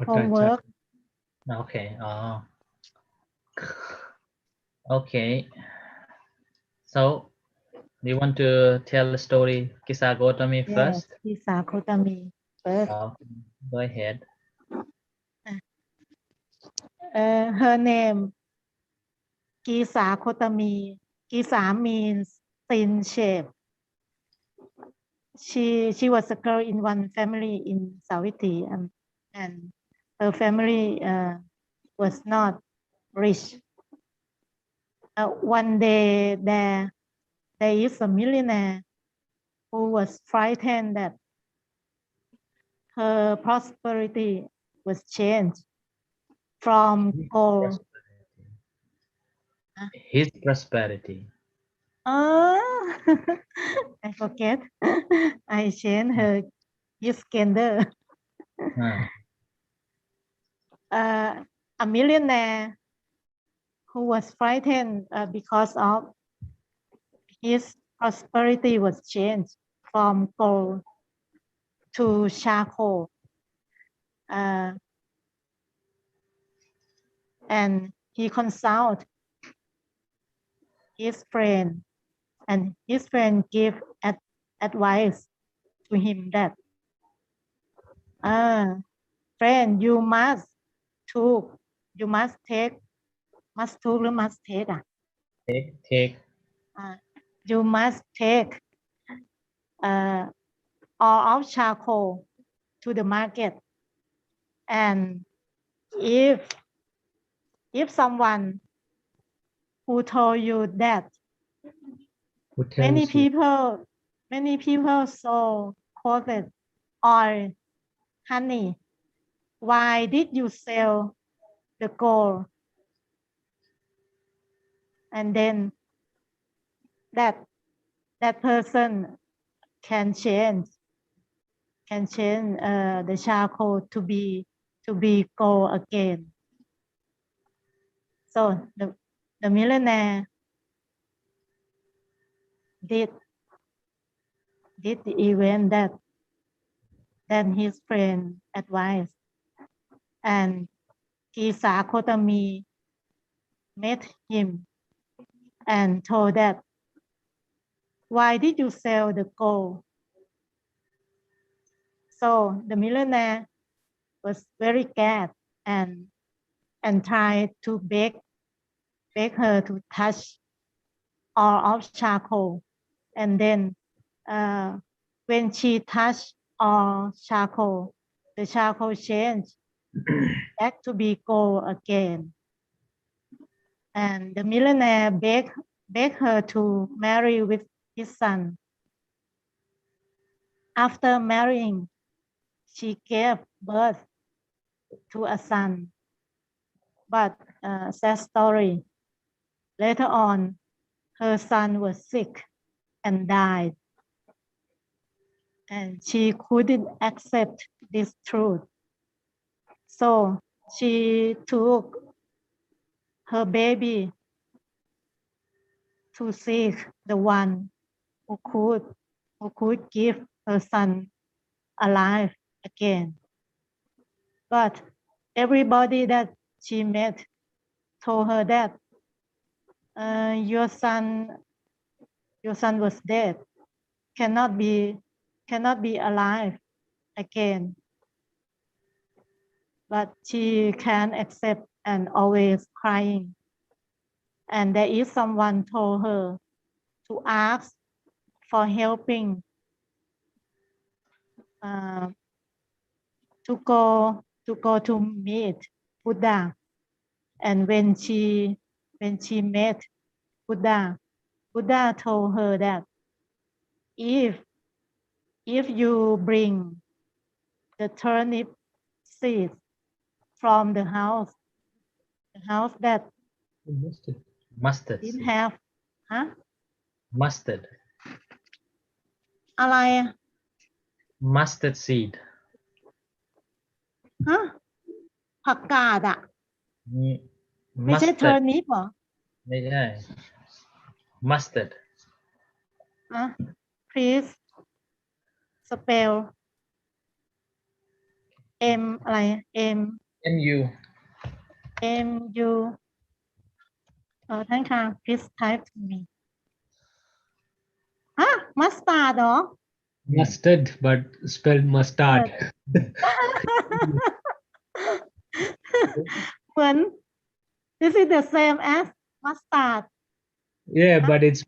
homework. Okay. Okay. So, do you want to tell the story Kisagotami Yes, first? Kisagotami first. Go ahead. Her name Kisagotami. Kisa means thin shape. She was a girl in one family in Saviti, and her family was not rich. One day there is a millionaire who was frightened that her prosperity was changed from gold. His prosperity. Oh, I forget. I changed her his gender. A millionaire who was frightened because of his prosperity was changed from gold to charcoal. And he consulted his friend, and his friend gave advice to him that, friend, you must take, must tookหรือ must take Take. You must take all of charcoal to the market, and if someone who told you that many people sold clothes or honey, why did you sell the gold? And then that person can change the charcoal to be gold again. So the millionaire did the event that his friend advised, and Kisagotami met him and told that, why did you sell the gold? So the millionaire was very glad and tried to beg her to touch all of charcoal, and then when she touched all charcoal, the charcoal changed back to be gold again. And the millionaire begged her to marry with his son. After marrying, she gave birth to a son. But sad story. Later on, her son was sick and died. And she couldn't accept this truth. So she took her baby to seek the one who could give her son alive again. But everybody that she met told her that your son was dead, cannot be alive again. But she can't accept and always crying. And there is someone told her to ask for helping to go to meet Buddha. And when she met Buddha told her that if you bring the turnip seeds from the house that Mustard. didn't have Mustard. อะไร Mustard seed. ผักกาดไม่ใช่ Mustard. turnip หรอ ไม่ใช่ Mustard. Please spell M อะไร M MU M U ท่านค่ะ please type to me ฮะ mustard เหรอ Mustard, but spelled mustard. เหมือน this is the same as mustard Yeah, but it's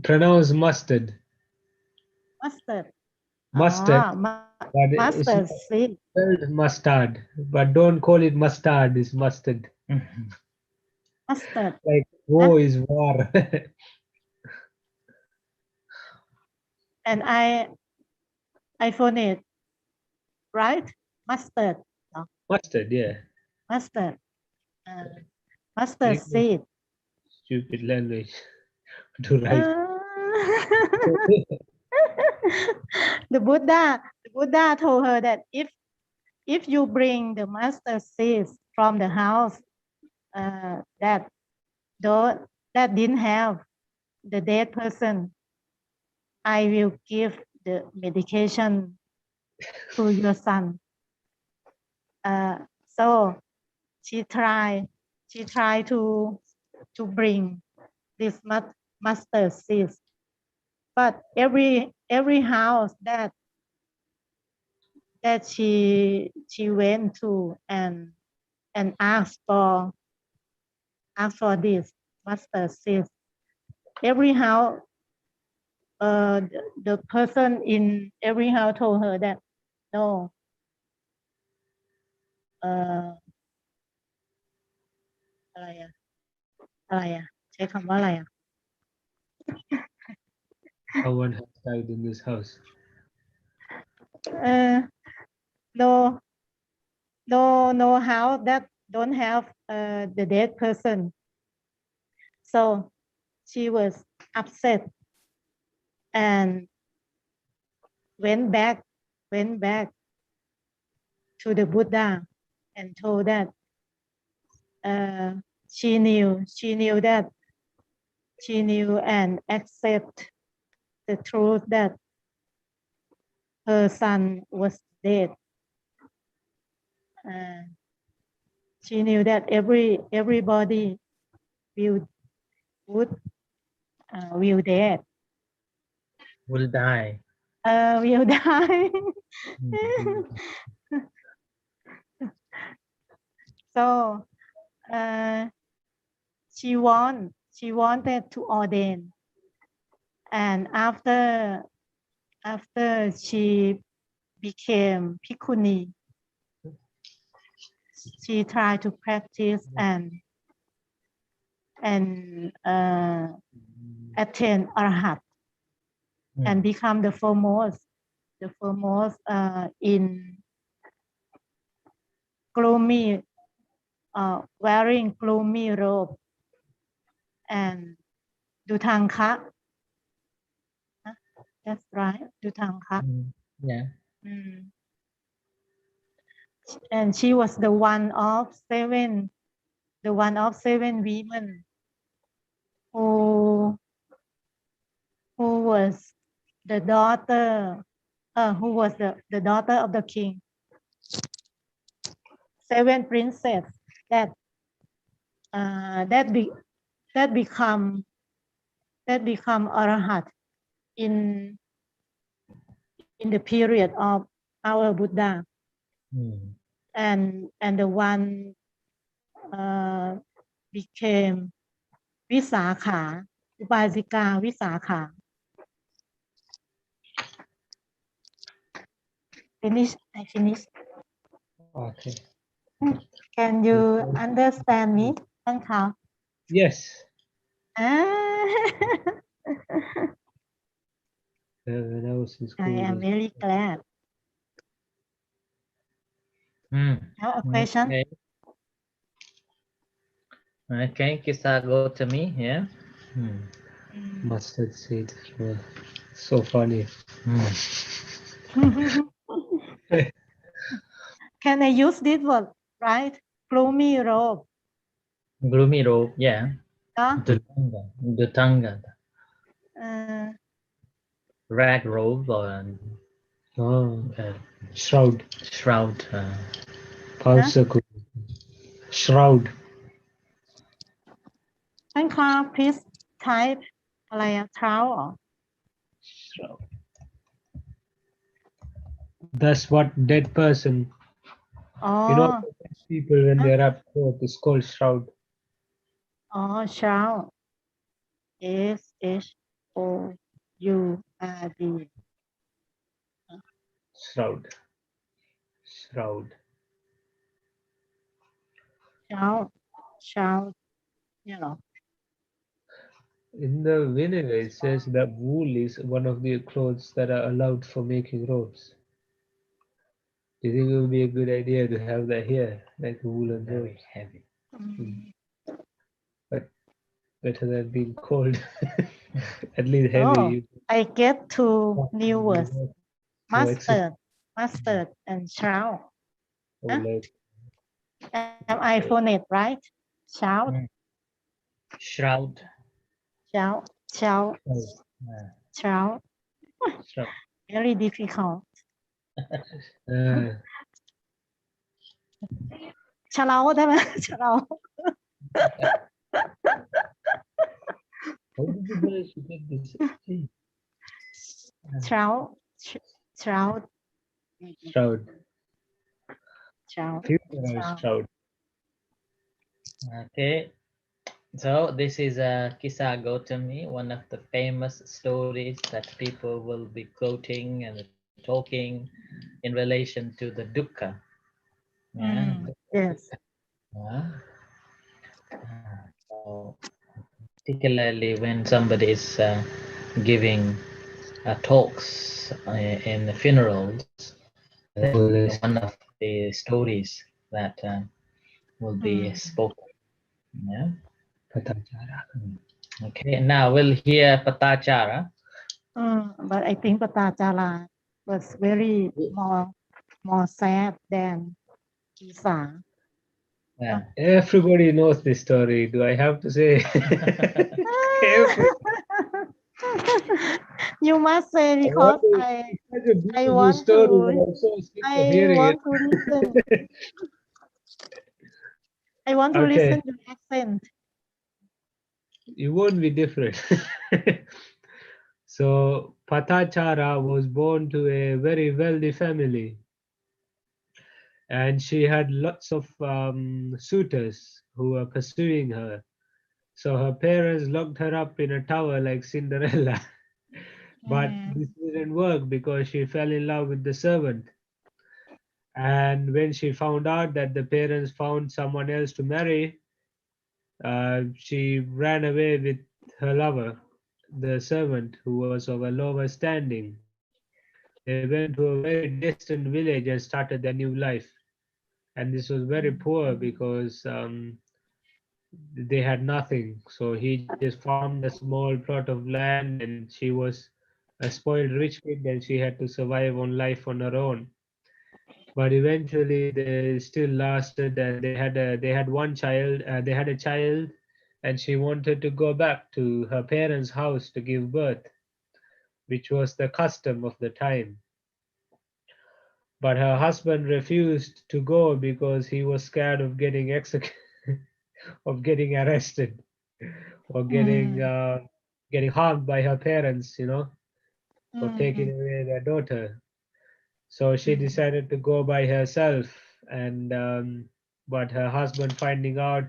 pronounced mustard. mustard Mustard, but it's mustard not seed spelled mustard. But don't call it mustard. It's mustard. mustard Like war is war. and I phone it right mustard Mustard, yeah. mustard mustard seed Stupid language to write. the Buddha told her that if you bring the mustard seeds from the house that didn't have the dead person, I will give the medication to your son. So she tried to bring this mustard seeds, but every house that she went to and asked for this mustard seeds, every house the person in every house told her that no, ใช้คำว่าอะไรอ่ะ Someone has died in this house. No house that don't have the dead person, so she was upset and went back to the Buddha and told that she knew that she knew and accept the truth that her son was dead. She knew that everybody will dead. Will die. Will die. So she wanted to ordain, and after she became bhikkhuni, she tried to practice and attain arhat and become the foremost in gloomy wearing gloomy robe and dukkha. That's right, dukkha. Yeah. And she was the one of seven women who was the daughter who was the daughter of the king. 7 princess that become arhat in the period of our Buddha. And the one became Visakha, Upasika Visakha. I finished. Okay. Can you understand me, Uncle? Yes. When I was in school, I am very glad. Have a question? Okay, Kisagotami, yeah. Mustard seed. So funny. Can I use this word, right? Gloomy robe. Gloomy robe, yeah. Duttanga. Uh, Rag robe or Oh, uh, shroud. shroud. Palsaku. Shroud. ท่านคะ please type อะไรอะ trout เหรอ Shroud. That's what dead person. อ๋อ You know, dead people when they wrap cloth, it's called shroud. อ๋อ trout S H O U R D Shroud. Shroud. trout trout เนี่ยเหรอ In the vinegar, it says that wool is one of the clothes that are allowed for making robes. Do you think it would be a good idea to have that here, like woolen Very robes? heavy. อืม But better than being cold. At least heavy. Oh, I get two new words No exercise. mustard and trout Oh, Huh? like, am I phonate right trout Mm. Shroud. trout trout oh, trout shroud. very difficult ชะเลาได้ไหม ชะเลา How did you manage to get this? Hey, trout trout shroud. trout Funeral trout shroud. Okay. So this is Kisagotami, one of the famous stories that people will be quoting and talking in relation to the dukkha. Yeah. yes Uh, so particularly when somebody is giving talks in the funerals, that's one of the stories that will be spoken. Yeah. Patacara. Okay. Now we'll hear Patacara. but I think Patacara was very more sad than Kisa Yeah. Everybody knows this story. Do I have to say? you must say because Such a I beautiful want story, to but I'm so sick of I hearing want it. to listen I want to Okay. listen to accent You won't be different. So Patachara was born to a very wealthy family, and she had lots of suitors who were pursuing her. So her parents locked her up in a tower like Cinderella. But this didn't work because she fell in love with the servant. And when she found out that the parents found someone else to marry, she ran away with her lover, the servant, who was of a lower standing. They went to a very distant village and started their new life. And this was very poor because they had nothing. So he just farmed a small plot of land, and she was a spoiled rich kid, and she had to survive on life on her own. But eventually they still lasted, and they had one child. They had a child, and she wanted to go back to her parents' house to give birth, which was the custom of the time. But her husband refused to go because he was scared of getting of getting arrested or getting harmed by her parents, for taking away their daughter. So she decided to go by herself, and but her husband finding out,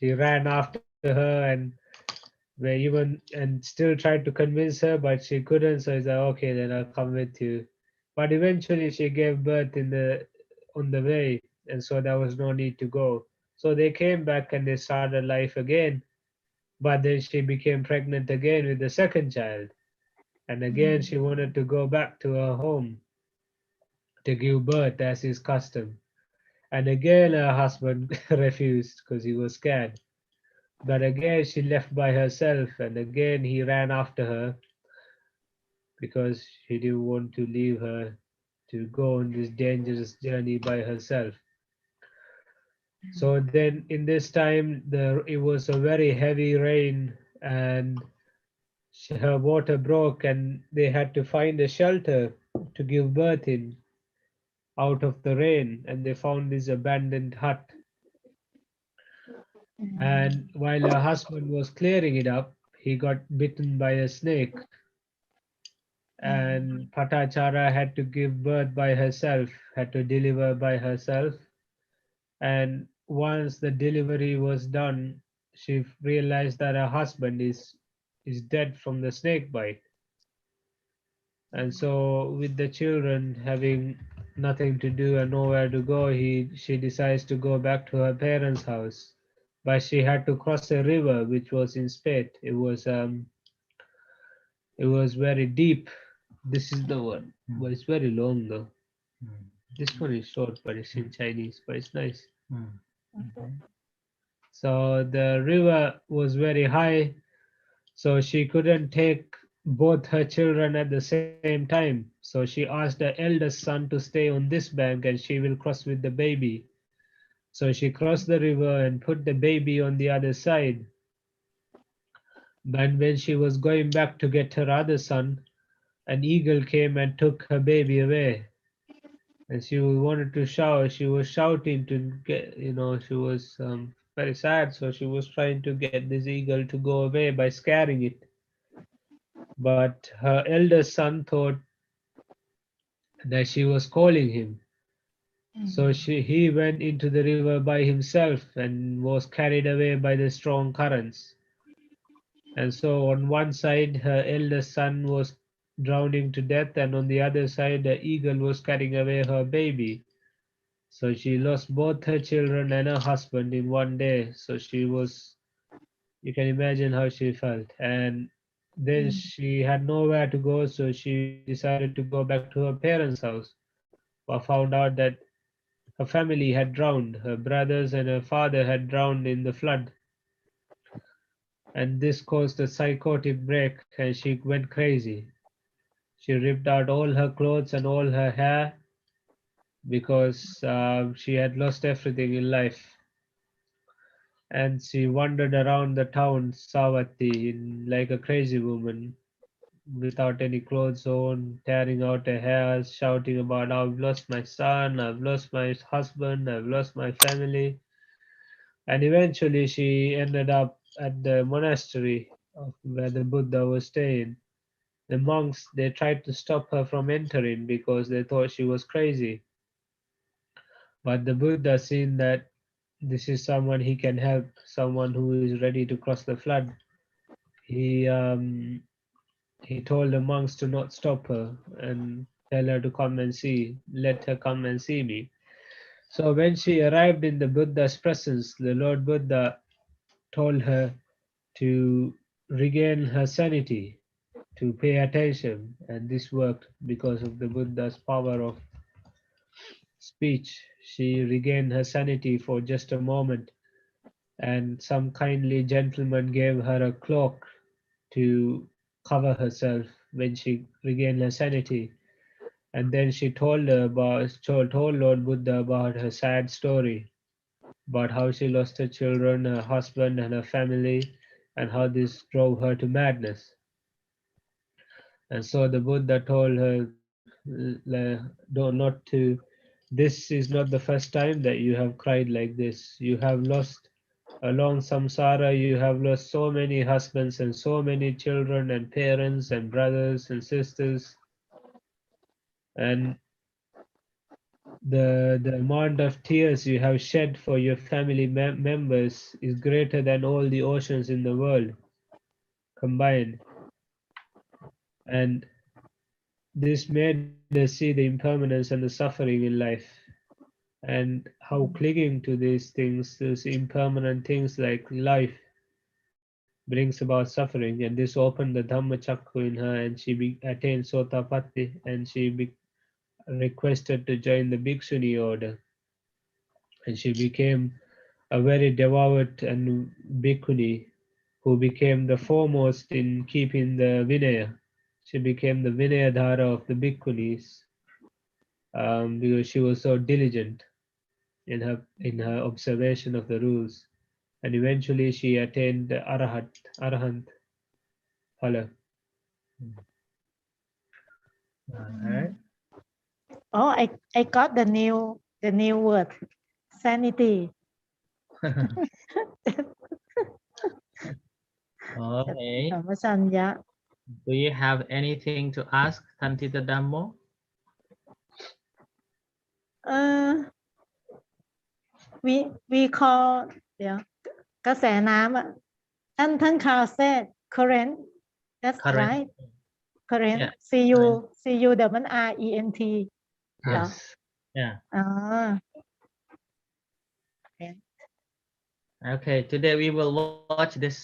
he ran after her and were even and still tried to convince her, but she couldn't. So he's like, okay, then I'll come with you. But eventually she gave birth on the way, and so there was no need to go. So they came back and they started life again. But then she became pregnant again with the second child, and again she wanted to go back to her home to give birth as is custom. And again her husband refused because he was scared. But again she left by herself, and again he ran after her because he didn't want to leave her to go on this dangerous journey by herself. So then in this time it was a very heavy rain, and her water broke, and they had to find a shelter to give birth in out of the rain, and they found this abandoned hut. And while her husband was clearing it up, he got bitten by a snake, and Patacara had to give birth by herself, had to deliver by herself. And once the delivery was done, she realized that her husband is dead from the snake bite. And so, with the children having nothing to do and nowhere to go, she decides to go back to her parents' house. But she had to cross a river which was in Spate. It was very deep. This is the one, but it's very long though. This one is short, but it's in Chinese, but it's nice. So the river was very high, so she couldn't take both her children at the same time. So she asked her eldest son to stay on this bank and she will cross with the baby. So she crossed the river and put the baby on the other side. But when she was going back to get her other son, an eagle came and took her baby away. And she wanted to shout. She was shouting to get, she was very sad. So she was trying to get this eagle to go away by scaring it. But her eldest son thought that she was calling him. So he went into the river by himself and was carried away by the strong currents. And so on one side, her eldest son was drowning to death, and on the other side, the eagle was carrying away her baby. So she lost both her children and her husband in one day. So you can imagine how she felt. And then she had nowhere to go, so she decided to go back to her parents' house, but found out that her family had drowned. Her brothers and her father had drowned in the flood. And this caused a psychotic break, and she went crazy. She ripped out all her clothes and all her hair because she had lost everything in life. And she wandered around the town Savatthi like a crazy woman, without any clothes on, tearing out her hair, shouting about, I've lost my son, I've lost my husband, I've lost my family. And eventually she ended up at the monastery where the Buddha was staying. The monks, they tried to stop her from entering because they thought she was crazy. But the Buddha seen that this is someone he can help, someone who is ready to cross the flood. He he told the monks to not stop her and tell her to come and see, let her come and see me. So when she arrived in the Buddha's presence, the Lord Buddha told her to regain her sanity, to pay attention, and this worked because of the Buddha's power of speech. She regained her sanity for just a moment, and some kindly gentleman gave her a cloak to cover herself when she regained her sanity. And then she told Lord Buddha about her sad story, about how she lost her children, her husband, and her family, and how this drove her to madness. And so the Buddha told her, don't not to. This is not the first time that you have cried like this. You have lost along samsara. You have lost so many husbands and so many children and parents and brothers and sisters, and the amount of tears you have shed for your family members is greater than all the oceans in the world combined. And this made us see the impermanence and the suffering in life, and how clinging to these things, those impermanent things like life, brings about suffering. And this opened the Dhamma Chakra in her, and she attained Sotapatti, and she requested to join the Bhikshuni order, and she became a very devout and bhikkhuni who became the foremost in keeping the Vinaya. She became the Vinayadhara of the bhikkhunis, because she was so diligent in her observation of the rules. And eventually she attained the Arahant Phala. Alright. Oh, I got the new word, sanity. Okay. สัมปชัญญะ Do you have anything to ask Tantita Dhammo? We call เดี๋ยวกระแสน้ำอ่ะท่านข่าว said current that's Current. right current Yeah, cu เดี๋ยวมัน rent เหรอ Yes. Yeah. อ๋อ Okay, today we will watch this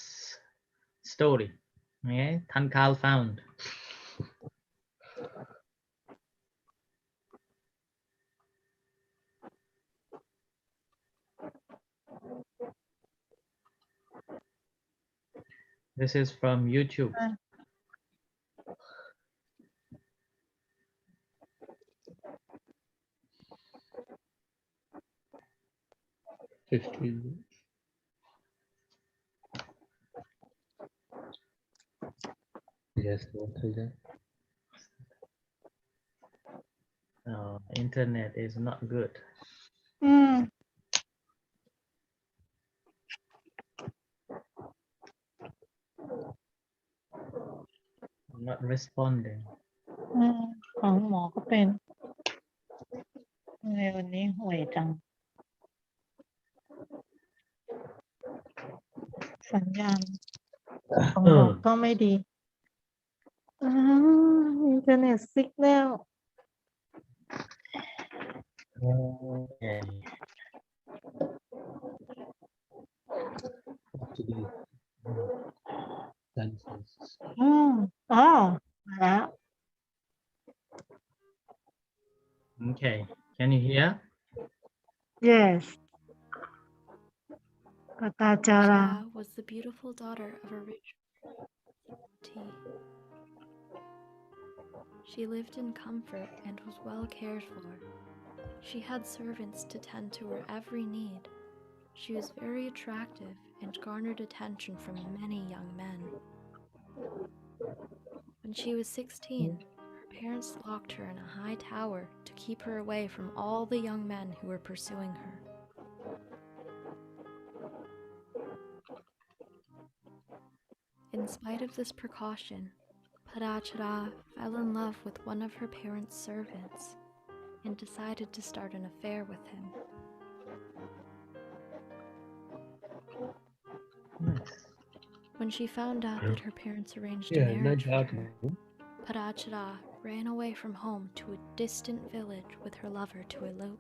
story. Okay, Thankal found. This is from YouTube. $15. Yes, what is that? Oh, internet is not good. อืม Not responding. ของหมอก็เป็นทำไมวันนี้ห่วยจัง สัญญาณของหมอก็ไม่ดีอินเทอร์เน็ตซิกแนล Okay. Today. Dances. อ๋อมาแล้ว Okay. Can you hear? yes Patacara Jara was the beautiful daughter of a rich tea. She lived in comfort and was well cared for. She had servants to tend to her every need. She was very attractive and garnered attention from many young men. When she was 16, her parents locked her in a high tower to keep her away from all the young men who were pursuing her. In spite of this precaution, Patacara fell in love with one of her parents' servants and decided to start an affair with him. Nice. When she found out that her parents arranged a Yeah, marriage for not her, Patacara ran away from home to a distant village with her lover to elope.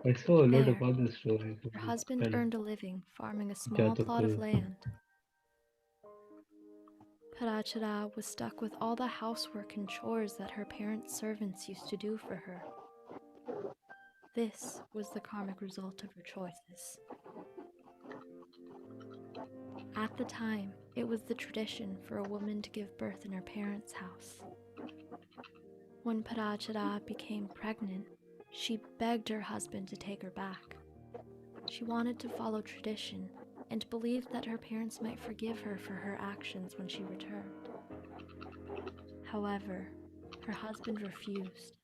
I saw a lot There, of other stories. Her husband earned a living farming a small plot of land. Patacara was stuck with all the housework and chores that her parents' servants used to do for her. This was the karmic result of her choices. At the time, it was the tradition for a woman to give birth in her parents' house. When Patacara became pregnant, she begged her husband to take her back. She wanted to follow tradition and believed that her parents might forgive her for her actions when she returned. However, her husband refused.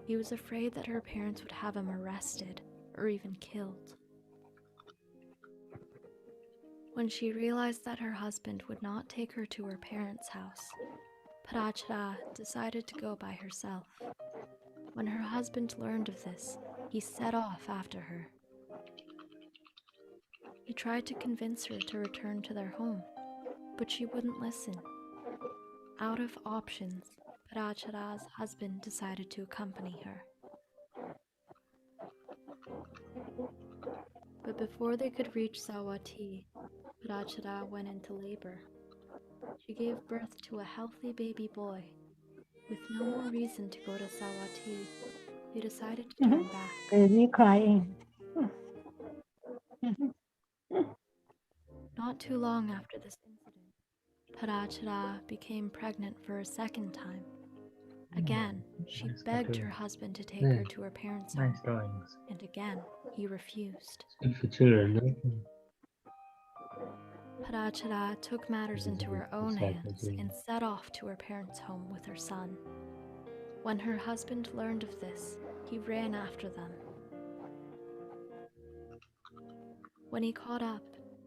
He was afraid that her parents would have him arrested or even killed. When she realized that her husband would not take her to her parents' house, Patacara decided to go by herself. When her husband learned of this, he set off after her. He tried to convince her to return to their home, but she wouldn't listen. Out of options, Patacara's husband decided to accompany her. But before they could reach Sawati, Patacara went into labor. She gave birth to a healthy baby boy. With no more reason to go to Sawati, they decided to turn back. baby crying Not too long after this incident, Patacara became pregnant for a second time. Again, she Nice begged cartoon. her husband to take her to her parents' home, Nice drawings. and again, he refused. Good for children, no? Patacara took matters into her own hands and set off to her parents' home with her son. When her husband learned of this, he ran after them. When he caught up,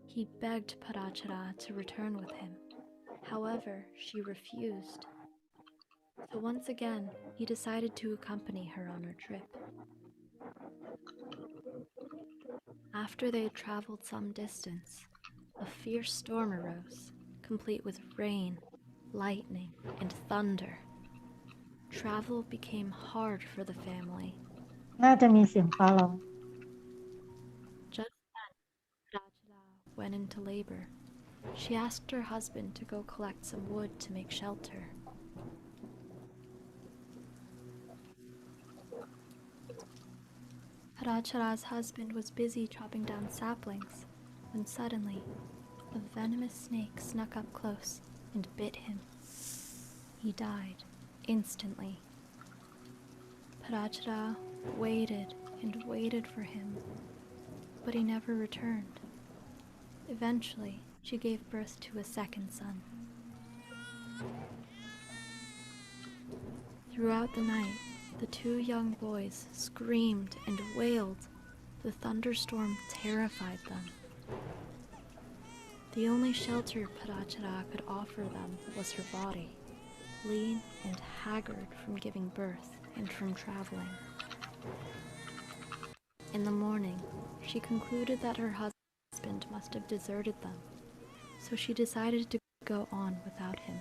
he begged Patacara to return with him. However, she refused. So once again, he decided to accompany her on her trip. After they had traveled some distance, a fierce storm arose, complete with rain, lightning, and thunder. Travel became hard for the family. น่าจะมีเสียงฟ้าร้อง Just then, Patacara went into labor. She asked her husband to go collect some wood to make shelter. Patacara's husband was busy chopping down saplings when suddenly a venomous snake snuck up close and bit him. He died instantly. Patacara waited and waited for him, but he never returned. Eventually, she gave birth to a second son. Throughout the night, the two young boys screamed and wailed. The thunderstorm terrified them. The only shelter Patacara could offer them was her body, lean and haggard from giving birth and from traveling. In the morning, she concluded that her husband must have deserted them, so she decided to go on without him.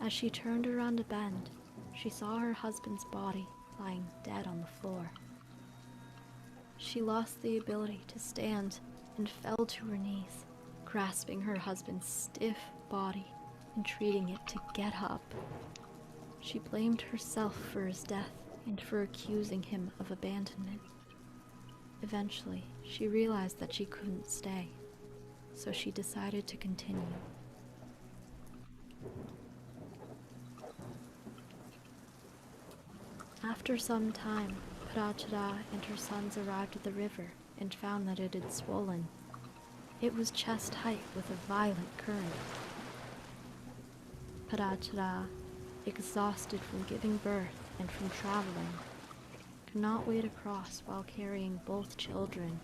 As she turned around a bend, she saw her husband's body lying dead on the floor. She lost the ability to stand and fell to her knees, grasping her husband's stiff body, entreating it to get up. She blamed herself for his death and for accusing him of abandonment. Eventually, she realized that she couldn't stay, so she decided to continue. After some time, Patacara and her sons arrived at the river and found that it had swollen. It was chest height with a violent current. Patacara, exhausted from giving birth and from traveling, could not wade across while carrying both children.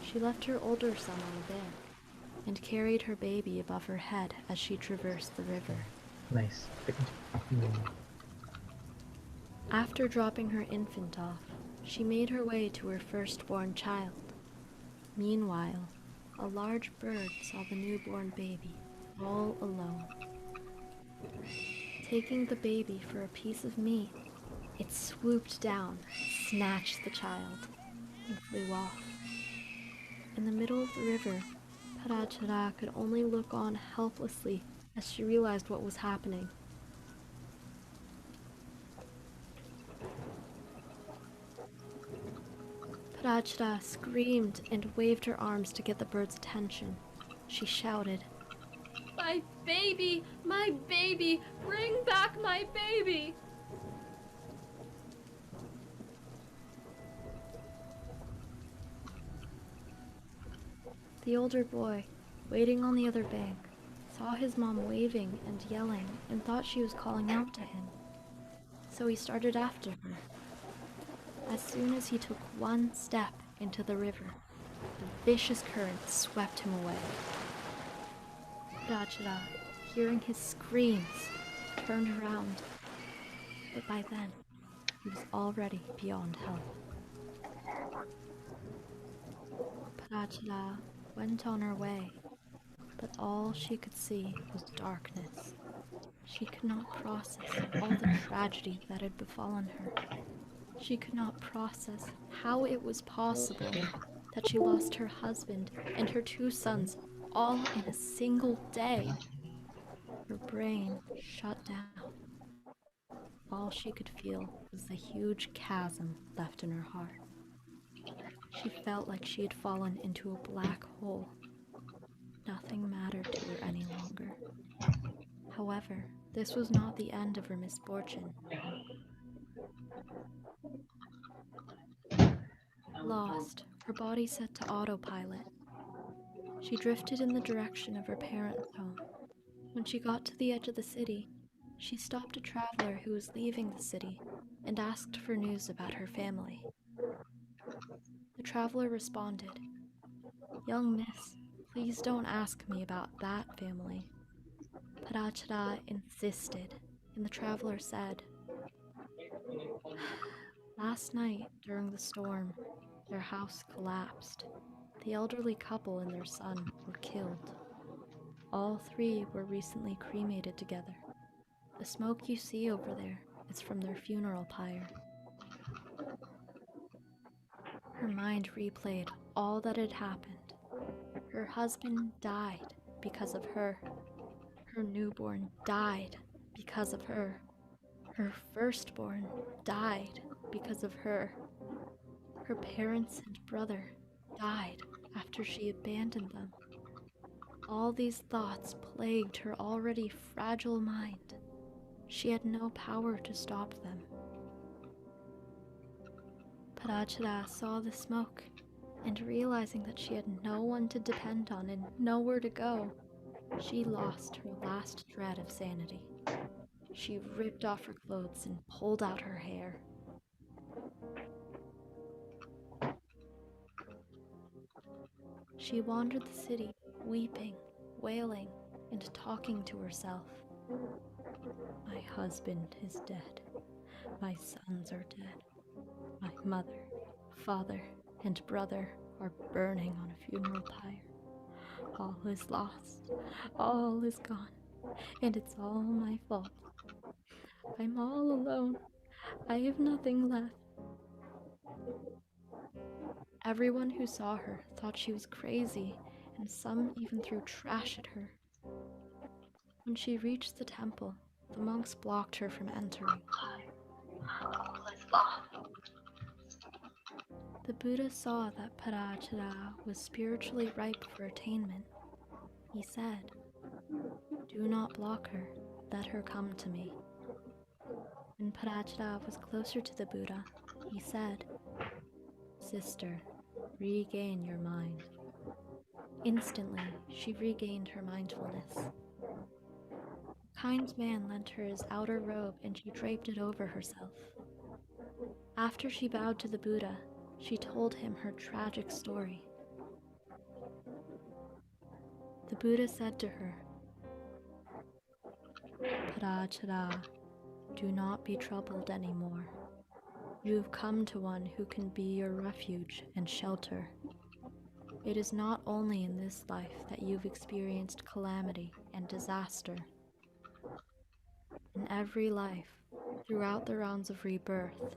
She left her older son on the bank and carried her baby above her head as she traversed the river. Nice. After dropping her infant off, she made her way to her firstborn child. Meanwhile, a large bird saw the newborn baby all alone. Taking the baby for a piece of meat, it swooped down, snatched the child, and flew off. In the middle of the river, Patacara could only look on helplessly as she realized what was happening. Patacara screamed and waved her arms to get the bird's attention. She shouted, "My baby! My baby! Bring back my baby!" The older boy, waiting on the other bank, saw his mom waving and yelling and thought she was calling out to him. So he started after her. As soon as he took one step into the river, the vicious current swept him away. Patacara, hearing his screams, turned around, but by then, he was already beyond help. Patacara went on her way, but all she could see was darkness. She could not process all the tragedy that had befallen her. She could not process how it was possible that she lost her husband and her two sons all in a single day. Her brain shut down. All she could feel was the huge chasm left in her heart. She felt like she had fallen into a black hole. Nothing mattered to her any longer. However, this was not the end of her misfortune. Lost, her body set to autopilot, she drifted in the direction of her parents' home. When she got to the edge of the city, she stopped a traveler who was leaving the city and asked for news about her family. The traveler responded, "Young miss, please don't ask me about that family." Patacara insisted, and the traveler said, "Last night, during the storm, their house collapsed. The elderly couple and their son were killed. All three were recently cremated together. The smoke you see over there is from their funeral pyre." Her mind replayed all that had happened. Her husband died because of her. Her newborn died because of her. Her firstborn died because of her. Her parents and brother died after she abandoned them. All these thoughts plagued her already fragile mind. She had no power to stop them. Patacara saw the smoke, and realizing that she had no one to depend on and nowhere to go, she lost her last shred of sanity. She ripped off her clothes and pulled out her hair. She wandered the city, weeping, wailing, and talking to herself. "My husband is dead. My sons are dead. My mother, father, and brother are burning on a funeral pyre. All is lost. All is gone. And it's all my fault. I'm all alone. I have nothing left." Everyone who saw her thought she was crazy, and some even threw trash at her. When she reached the temple, the monks blocked her from entering. The Buddha saw that Patacara was spiritually ripe for attainment. He said, "Do not block her, let her come to me." When Patacara was closer to the Buddha, he said, "Sister, regain your mind." Instantly, she regained her mindfulness. A kind man lent her his outer robe and she draped it over herself. After she bowed to the Buddha, she told him her tragic story. The Buddha said to her, "Patacara, do not be troubled anymore. You have come to one who can be your refuge and shelter. It is not only in this life that you've experienced calamity and disaster. In every life, throughout the rounds of rebirth,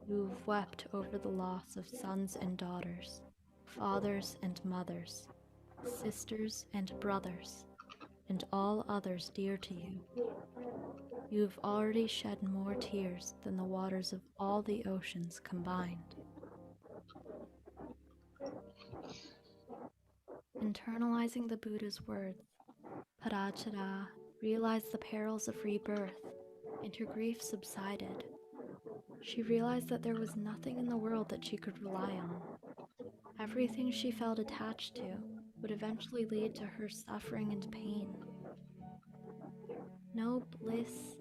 you've wept over the loss of sons and daughters, fathers and mothers, sisters and brothers, and all others dear to you. You've already shed more tears than the waters of all the oceans combined." Internalizing the Buddha's words, Patacara realized the perils of rebirth, and her grief subsided. She realized that there was nothing in the world that she could rely on. Everything she felt attached to would eventually lead to her suffering and pain. No bliss,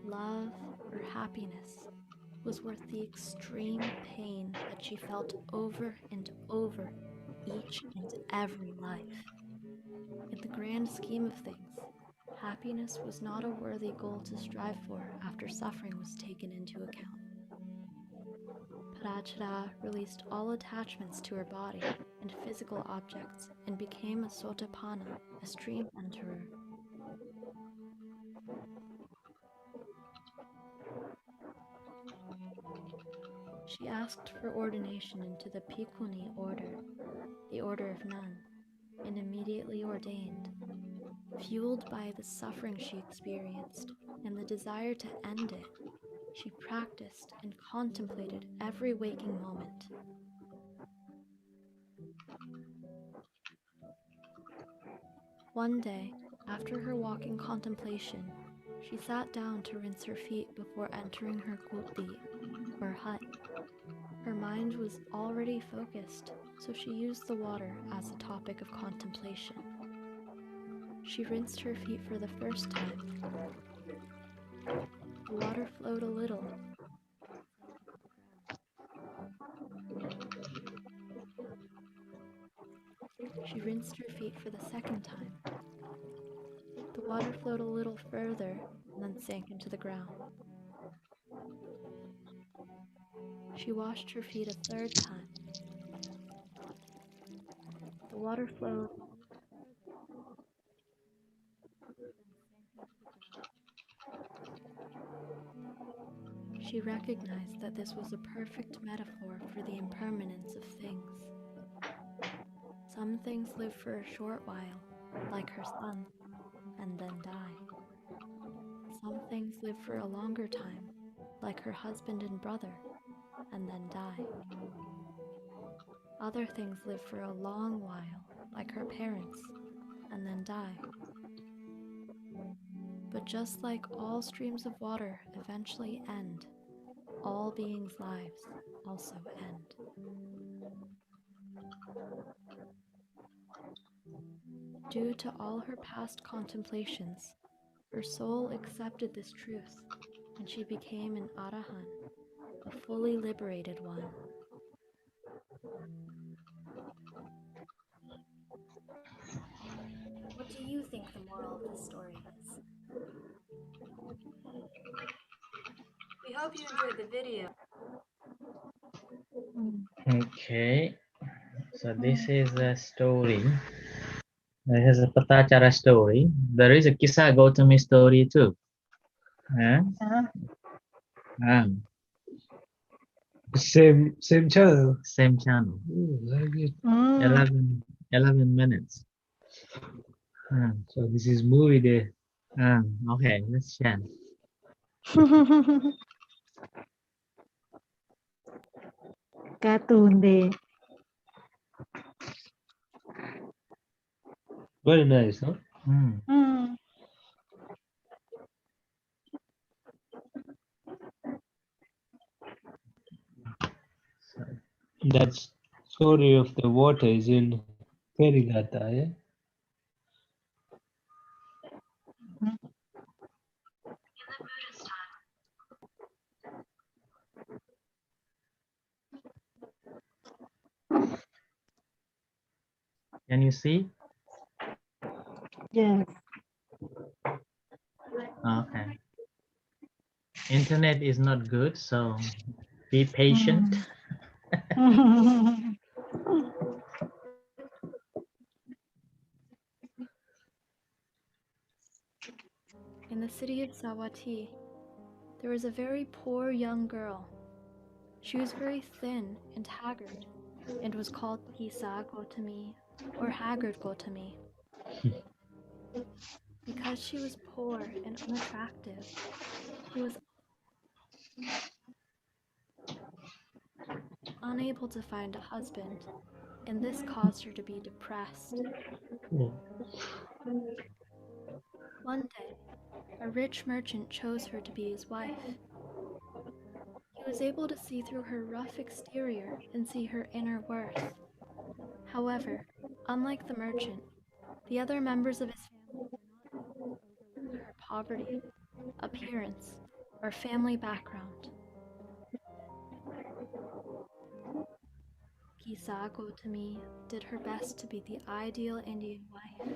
love, or happiness was worth the extreme pain that she felt over and over each and every life. In the grand scheme of things, happiness was not a worthy goal to strive for after suffering was taken into account. Patacara released all attachments to her body and physical objects and became a Sotapanna, a stream enterer. She asked for ordination into the Bhikkhuni order, the order of none, and immediately ordained. Fueled by the suffering she experienced and the desire to end it, she practiced and contemplated every waking moment. One day, after her walking contemplation, she sat down to rinse her feet before entering her kuti, or hut. Her mind was already focused, so she used the water as a topic of contemplation. She rinsed her feet for the first time. The water flowed a little. She rinsed her feet for the second time. The water flowed a little further and then sank into the ground. She washed her feet a third time. The water flowed. She recognized that this was a perfect metaphor for the impermanence of things. Some things live for a short while, like her son, and then die. Some things live for a longer time, like her husband and brother, and then die. Other things live for a long while, like her parents, and then die. But just like all streams of water eventually end, all beings' lives also end. Due to all her past contemplations, her soul accepted this truth, and she became an arahant, a fully liberated one. What do you think the moral of this story is? We hope you enjoyed the video. Okay, so this is a story. This is a Patacara story. There is a Kisagotami story too. Yeah? Same channel. Same channel. Oh, very good. 11 minutes. So this is movie day. Okay, let's share. Cartoon day. Very nice, huh? So, That story of the water is in Kerigata, yeah? can you see? Yes. Okay. Internet is not good, so be patient. In the city of Sawati, there was a very poor young girl. She was very thin and haggard, and was called Kisagotami, or Haggard Gotami. Because she was poor and unattractive, she was unable to find a husband, and this caused her to be depressed. One day, a rich merchant chose her to be his wife. He was able to see through her rough exterior and see her inner worth. However, unlike the merchant, the other members of his family were not able to overlook her poverty, appearance, or family background. Kisagotami did her best to be the ideal Indian wife.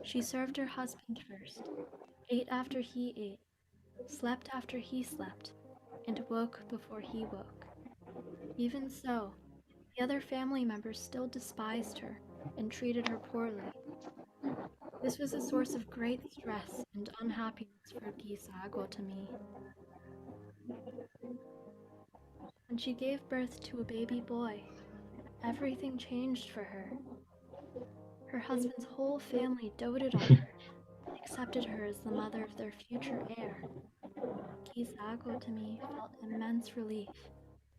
She served her husband first, ate after he ate, slept after he slept, and woke before he woke. Even so, the other family members still despised her and treated her poorly. This was a source of great stress and unhappiness for Kisagotami. When she gave birth to a baby boy, everything changed for her. Her husband's whole family doted on her and accepted her as the mother of their future heir. Kisagotami felt immense relief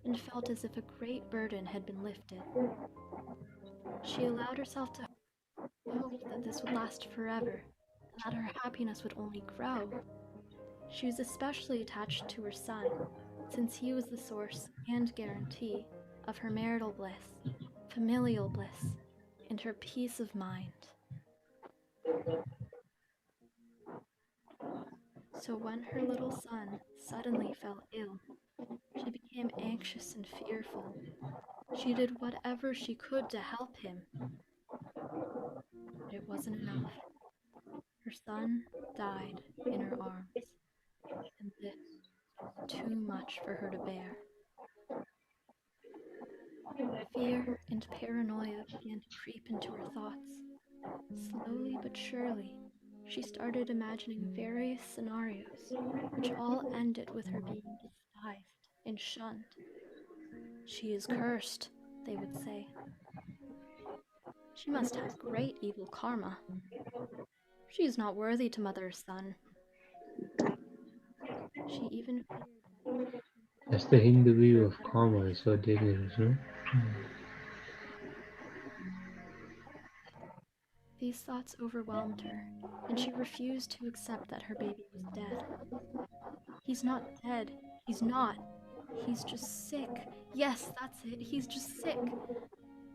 and felt as if a great burden had been lifted. She allowed herself to hope that this would last forever and that her happiness would only grow. She was especially attached to her son, since he was the source and guarantee of her marital bliss, familial bliss, and her peace of mind. So when her little son suddenly fell ill, she became anxious and fearful. She did whatever she could to help him, but it wasn't enough. Her son died in her arms, and this was too much for her to bear. Fear and paranoia began to creep into her thoughts. Slowly but surely, she started imagining various scenarios, which all ended with her being despised and shunned. "She is cursed," they would say. "She must have great evil karma. She is not worthy to mother a son." She even feared that That's the Hindu view of karma. It's so dangerous, no? these thoughts overwhelmed her, and she refused to accept that her baby was dead. "He's not dead. He's not. He's just sick. Yes, that's it. He's just sick.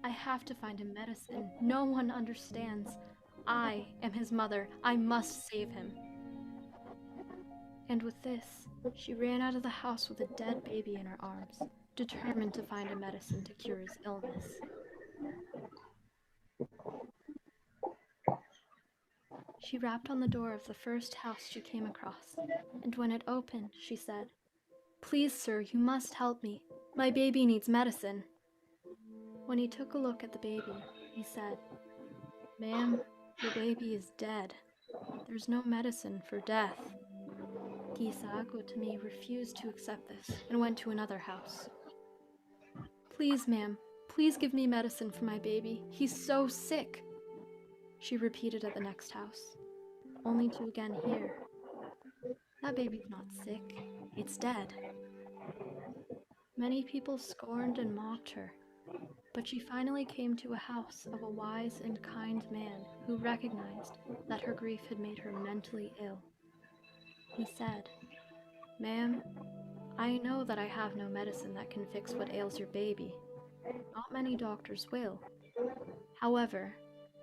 I have to find him medicine. No one understands. I am his mother. I must save him." And with this, she ran out of the house with a dead baby in her arms, determined to find a medicine to cure his illness. She rapped on the door of the first house she came across, and when it opened, she said, "Please, sir, you must help me. My baby needs medicine." When he took a look at the baby, he said, "Ma'am, your baby is dead. There's no medicine for death." Kisagotami refused to accept this and went to another house. "Please, ma'am, please give me medicine for my baby. He's so sick," she repeated at the next house, only to again hear, "That baby's not sick, it's dead." Many people scorned and mocked her, but she finally came to a house of a wise and kind man who recognized that her grief had made her mentally ill. He said, "Ma'am, I know that I have no medicine that can fix what ails your baby. Not many doctors will. However,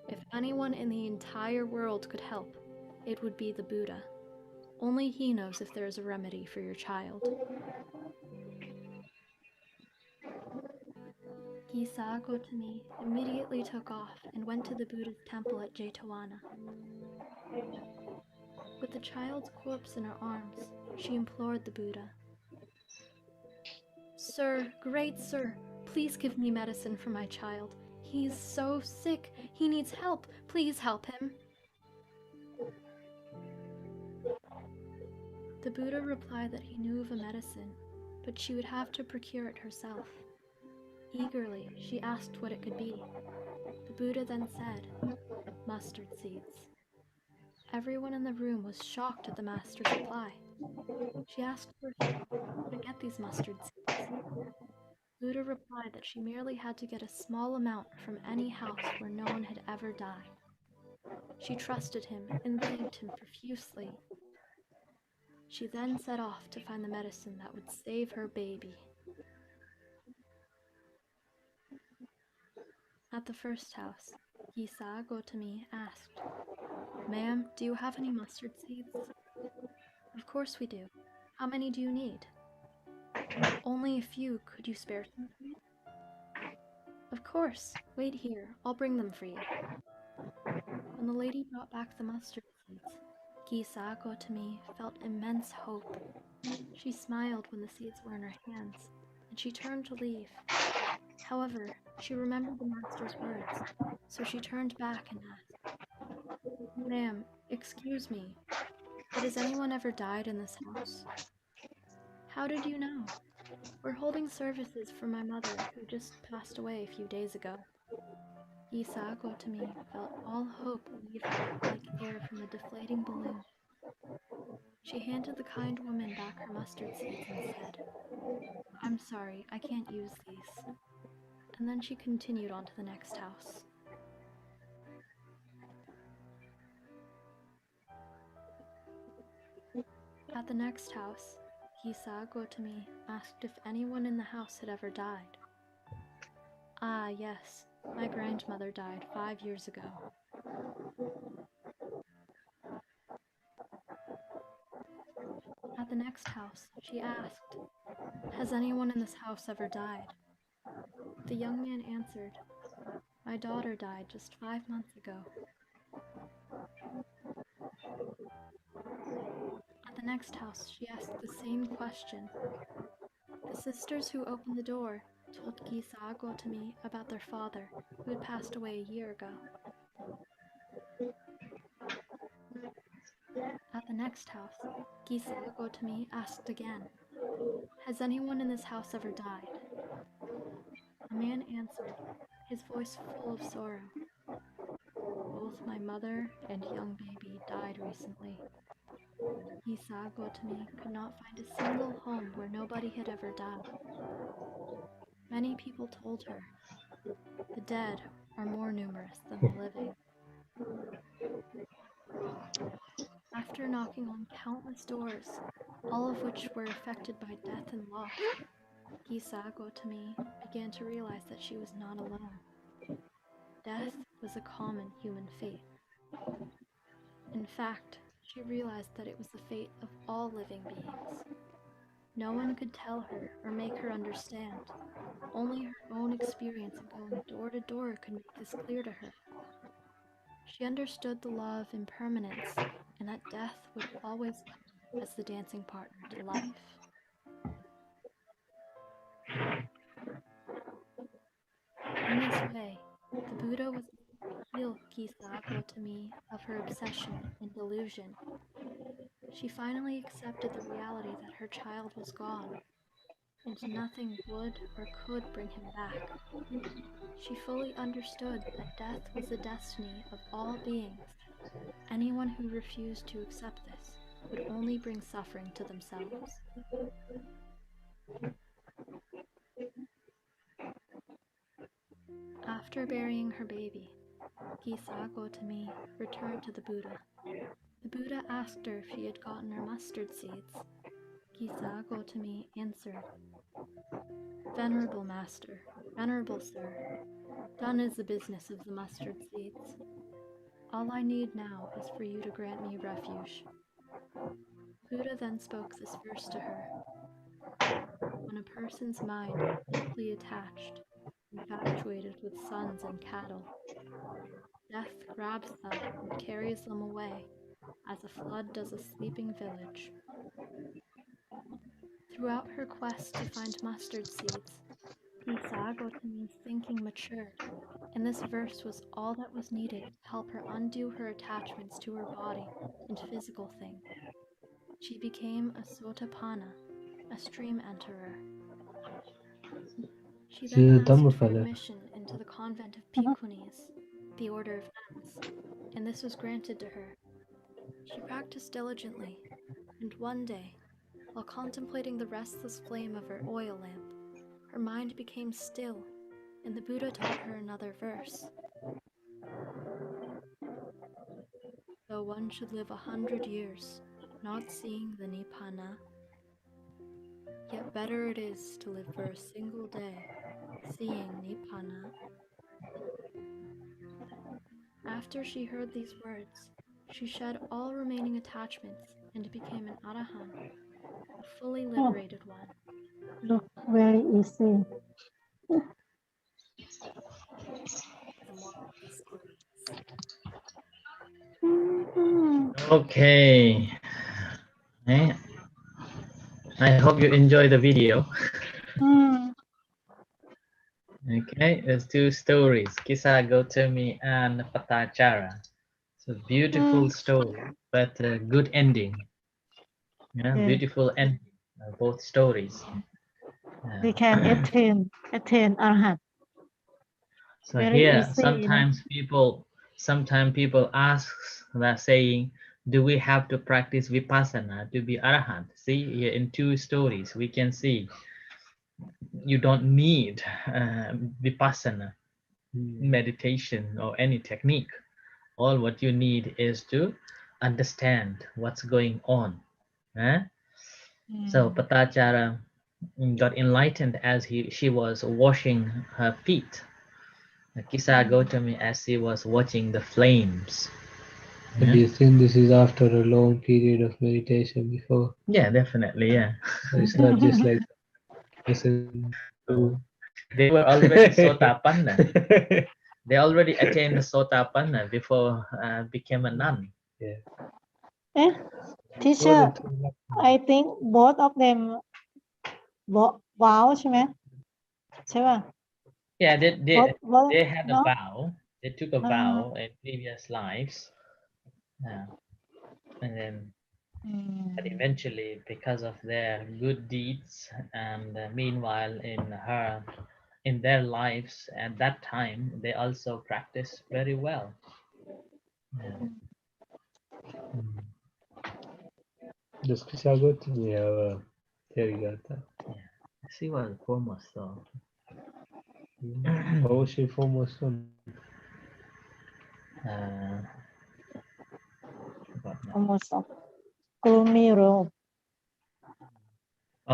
if anyone in the entire world could help, it would be the Buddha. Only he knows if there is a remedy for your child." Kisagotami immediately took off and went to the Buddha's temple at Jetavana. With the child's corpse in her arms, she implored the Buddha, "Sir, great sir, please give me medicine for my child. He's so sick. He needs help. Please help him." The Buddha replied that he knew of a medicine, but she would have to procure it herself. Eagerly, she asked what it could be. The Buddha then said, "Mustard seeds." Everyone in the room was shocked at the master's reply. She asked first how to get these mustard seeds. Buddha replied that she merely had to get a small amount from any house where no one had ever died. She trusted him and thanked him profusely. She then set off to find the medicine that would save her baby. At the first house, Kisagotami asked, "Ma'am, do you have any mustard seeds?" "Of course we do. How many do you need?" "Only a few. Could you spare some, please?" "Of course. Wait here. I'll bring them for you." When the lady brought back the mustard seeds, Kisagotami felt immense hope. She smiled when the seeds were in her hands, and she turned to leave. However, she remembered the master's words, so she turned back and asked, "Ma'am, excuse me, but has anyone ever died in this house?" "How did you know?" "We're holding services for my mother, who just passed away a few days ago." Kisagotami felt all hope leave her like air from a deflating balloon. She handed the kind woman back her mustard seeds and said, "I'm sorry, I can't use these." And then she continued on to the next house. At the next house, Kisagotami asked if anyone in the house had ever died. Ah, yes, my grandmother died 5 years ago. At the next house, she asked, has anyone in this house ever died? The young man answered, my daughter died just 5 months ago. At the next house, she asked the same question. The sisters who opened the door told Kisagotami about their father, who had passed away a year ago. At the next house, Kisagotami asked again, has anyone in this house ever died? A man answered, his voice full of sorrow. Both my mother and young baby died recently. Kisagotami could not find a single home where nobody had ever died. Many people told her, the dead are more numerous than the living. After knocking on countless doors, all of which were affected by death and loss, Kisagotami began to realize that she was not alone. Death was a common human fate. In fact, she realized that it was the fate of all living beings. No one could tell her or make her understand. Only her own experience of going door to door could make this clear to her. She understood the law of impermanence and that death would always come as the dancing partner to life. In this way, the Buddha was able to heal Kisagotami of her obsession and delusion. She finally accepted the reality that her child was gone, and nothing would or could bring him back. She fully understood that death was the destiny of all beings. Anyone who refused to accept this would only bring suffering to themselves. After burying her baby, Kisagotami returned to the Buddha. The Buddha asked her if she had gotten her mustard seeds. Kisagotami answered, Venerable Master, Venerable Sir, done is the business of the mustard seeds. All I need now is for you to grant me refuge. Buddha then spoke this verse to her. When a person's mind is deeply attached, infatuated with sons and cattle, death grabs them and carries them away, as a flood does a sleeping village. Throughout her quest to find mustard seeds, Kisagotami's thinking matured, and this verse was all that was needed to help her undo her attachments to her body and physical things. She became a Sotapanna, a stream enterer. She then asked for admission into the convent of Bhikkhunis, the order of nuns, and this was granted to her. She practiced diligently, and one day, while contemplating the restless flame of her oil lamp, her mind became still, and the Buddha taught her another verse. Though one should live 100 years, not seeing the Nibbana, yet better it is to live for a single day, seeing Nibbana. After she heard these words, she shed all remaining attachments and became an arahant, a fully liberated one. Look very easy. Okay. Eh, I hope you enjoy the video. Okay, there's two stories, Kisagotami and Patacara. It's a beautiful story, but a good ending. Yeah, beautiful ending, both stories. We can attain arhat. So Very here, easy, sometimes people ask that saying, do we have to practice vipassana to be arahant? See, here in two stories, we can see you don't need vipassana meditation or any technique. All what you need is to understand what's going on. So Patacara got enlightened as she was washing her feet. Kisagotami as she was watching the flames. But do you think this is after a long period of meditation before? Yeah, definitely, yeah. So it's not just like listen to. They were already Sotapanna. They already attained the Sotapanna before became a nun. Yeah. Eh, Before teacher, the two lessons. I think both of them vow ใช่ไหมใช่ป่ะ Yeah, both they had a no vow. They took a vow in previous lives. And then but eventually, because of their good deeds, and meanwhile in their lives at that time, they also practiced very well. Yeah. Does Kisagotami have a Terigata? She was foremost though. How was she foremost son? Forgot now. almost of gloomy robe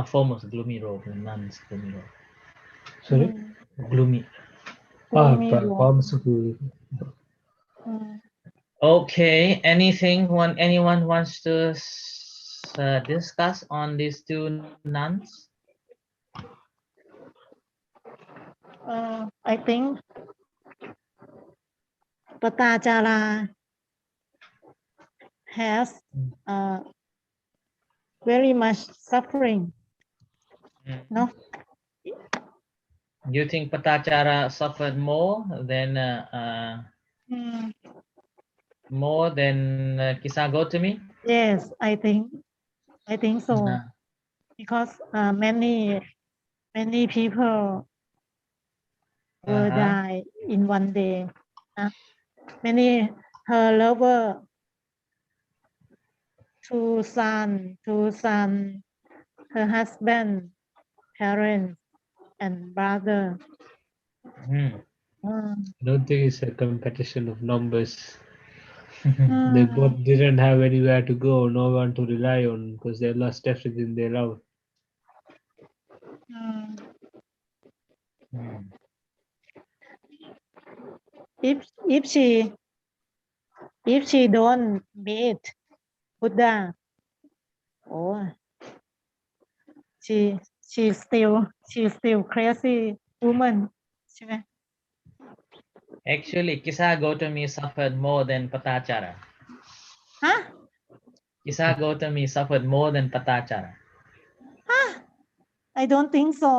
Foremost gloomy robe, the nuns gloomy robe. Sorry? Gloomy. gloomy robe Pharmaceutical. Okay. Anyone wants to discuss on these two nuns? I think Patacara has very much suffering no You think Patacara suffered more than Kisagotami? yes I think so Uh, because many people will die in one day many her lover two son her husband parents and brother I don't think it's a competition of numbers. They both didn't have anywhere to go, no one to rely on because they lost everything they love. if she don't meet Buddha oh she's still crazy woman ใช่ไหม Actually, Kisagotami suffered more than Patachara. Huh? Kisagotami suffered more than Patachara. I don't think so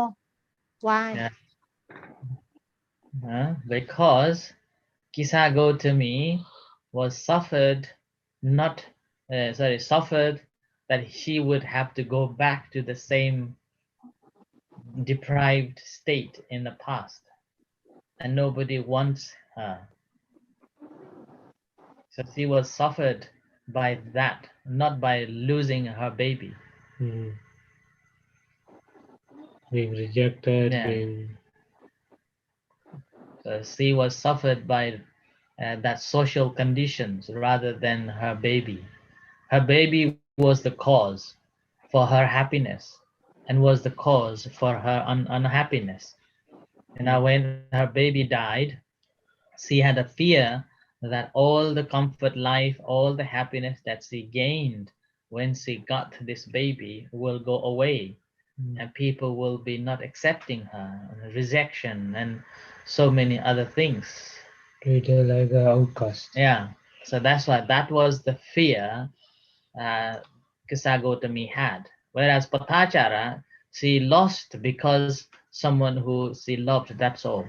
why Because Kisagotami was suffered that she would have to go back to the same deprived state in the past, and nobody wants her. So she was suffered by that, not by losing her baby. Being rejected, Yeah. being So she was suffered by that social conditions rather than her baby. Her baby was the cause for her happiness and was the cause for her unhappiness. And now when her baby died, she had a fear that all the comfort life, all the happiness that she gained when she got this baby will go away, and people will be not accepting her, rejection, and so many other things. treat her like an outcast. Yeah, so that's why that was the fear Kisagotami had. Whereas Patachara, she lost because someone who she loved, that's all.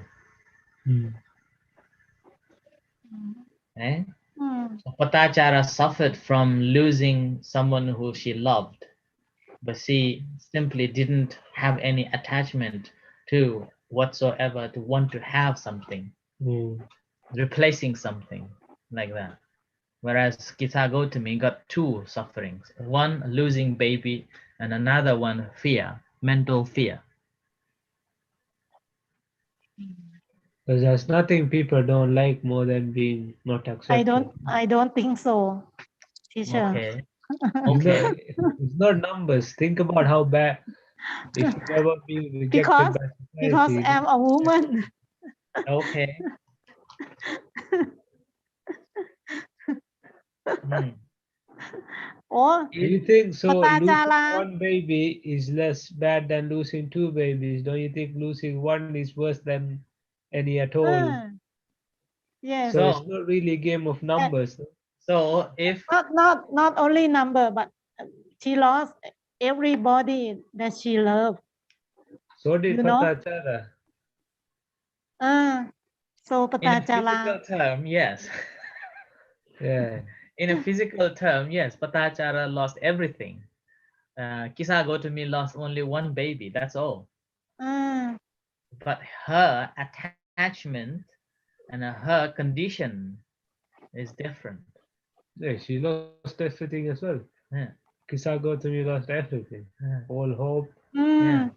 Eh? So Patachara suffered from losing someone who she loved, but she simply didn't have any attachment to whatsoever to want to have something, replacing something like that. Whereas Kisagotami got two sufferings, one losing baby and another one fear, mental fear. Because there's nothing people don't like more than being not accepted. I don't think so teacher Okay. Okay. It's not numbers. Think about how bad if you ever been rejected because by because society. I'm a woman. Okay. Hmm. Or Do you think so? Losing Patachala. one baby is less bad than losing two babies? Don't you think losing one is worse than any at all? Yes. So it's So, not really a game of Uh, numbers. No? so if not only number, but she lost everybody that she loved. So did You know. Patachara. Uh, so in a physical Patachala. term, yes. Yeah. In a physical term, yes, Patachara lost everything. Kisagotami lost only one baby, that's all. But her attachment and her condition is different. Yeah, she lost everything as well. Yeah, Kisagotami lost everything. yeah, All hope. yeah.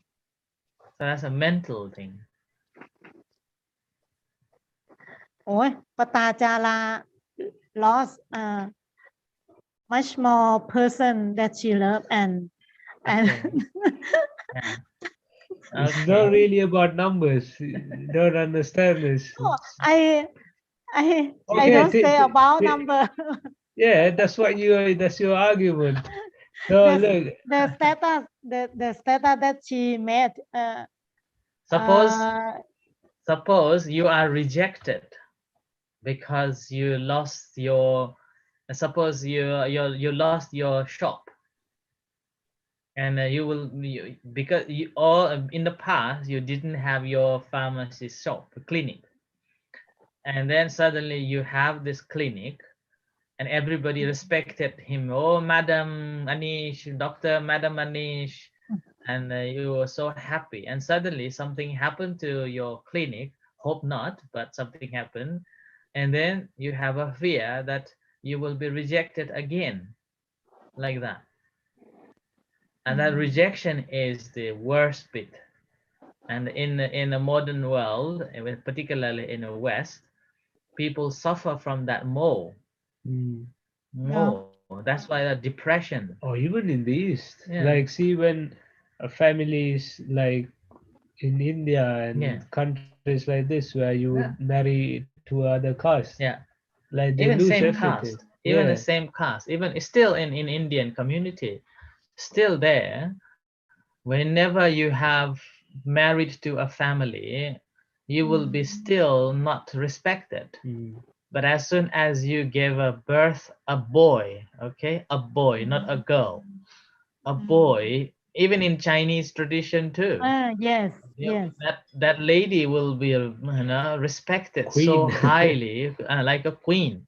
So that's a mental thing. โอ้ยปตาจารา lost much more person that she loved and Okay. Yeah. It's not Okay. really about numbers. You don't understand this. oh, I Okay, don't say about number. yeah, that's your argument. So the look, the status that she made Suppose uh, suppose you are rejected because you lost your suppose you lost your shop, and you will because you or in the past you didn't have your pharmacy shop clinic, and then suddenly you have this clinic and everybody respected him. Oh, Madam Anish, Dr. Madam Anish, and you were so happy. And suddenly something happened to your clinic. Hope not, but something happened, and then you have a fear that you will be rejected again, like that. And that rejection is the worst bit. And in a modern world, particularly in the West, people suffer from that more. mm, That's why the depression. or even in the East, Yeah, like see when a family is like in India yeah, and countries like this where you would yeah, marry to other caste, yeah. like they Even lose same everything. caste, even Yeah. the same caste, even still in Indian community, still there. Whenever you have married to a family, you will be still not respected. Mm. But as soon as you give a birth a boy, okay, a boy, not a girl, a boy, even in Chinese tradition too, yes, yeah, yes. that lady will be respected so Queen. highly, like a queen.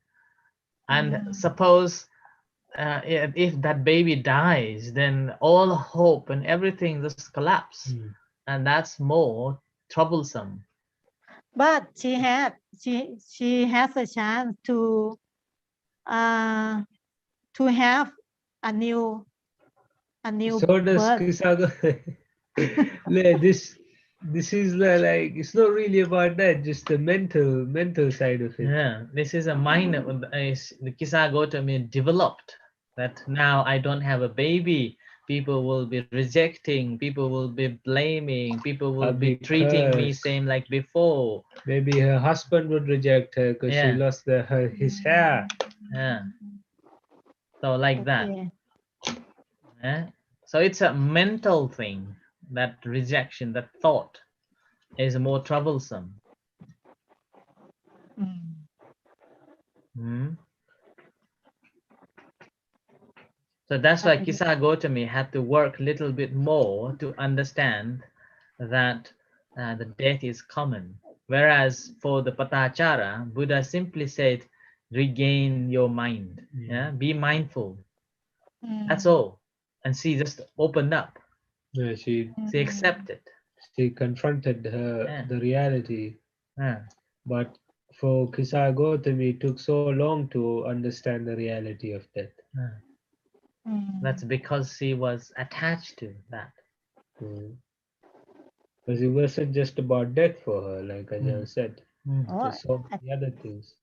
And suppose if that baby dies, then all hope and everything just collapse, Mm. and that's more troublesome. But she has a chance uh to have a new So does birth. Kisago. This is like it's not really about that, just the mental side of it. Yeah, this is a mind is the Kisagotami developed that now I don't have a baby. People will be rejecting. People will be blaming. People will be treating me Because same like before. maybe her husband would reject her because she Yeah, lost his hair. yeah. So like that. Okay. Yeah? So it's a mental thing. That rejection, that thought, is more troublesome. Hmm? So that's why Kisagotami had to work a little bit more to understand that the death is common. Whereas for the Patachara, Buddha simply said, regain your mind. Yeah, be mindful. That's all. And she just opened up. Yeah, She accepted. she confronted Yeah, the reality. yeah, But for Kisagotami, it took so long to understand the reality of death. yeah. That's because she was attached to that. Because it wasn't just about death for her, like I Mm. just said. Mm. Oh, There's so many other things.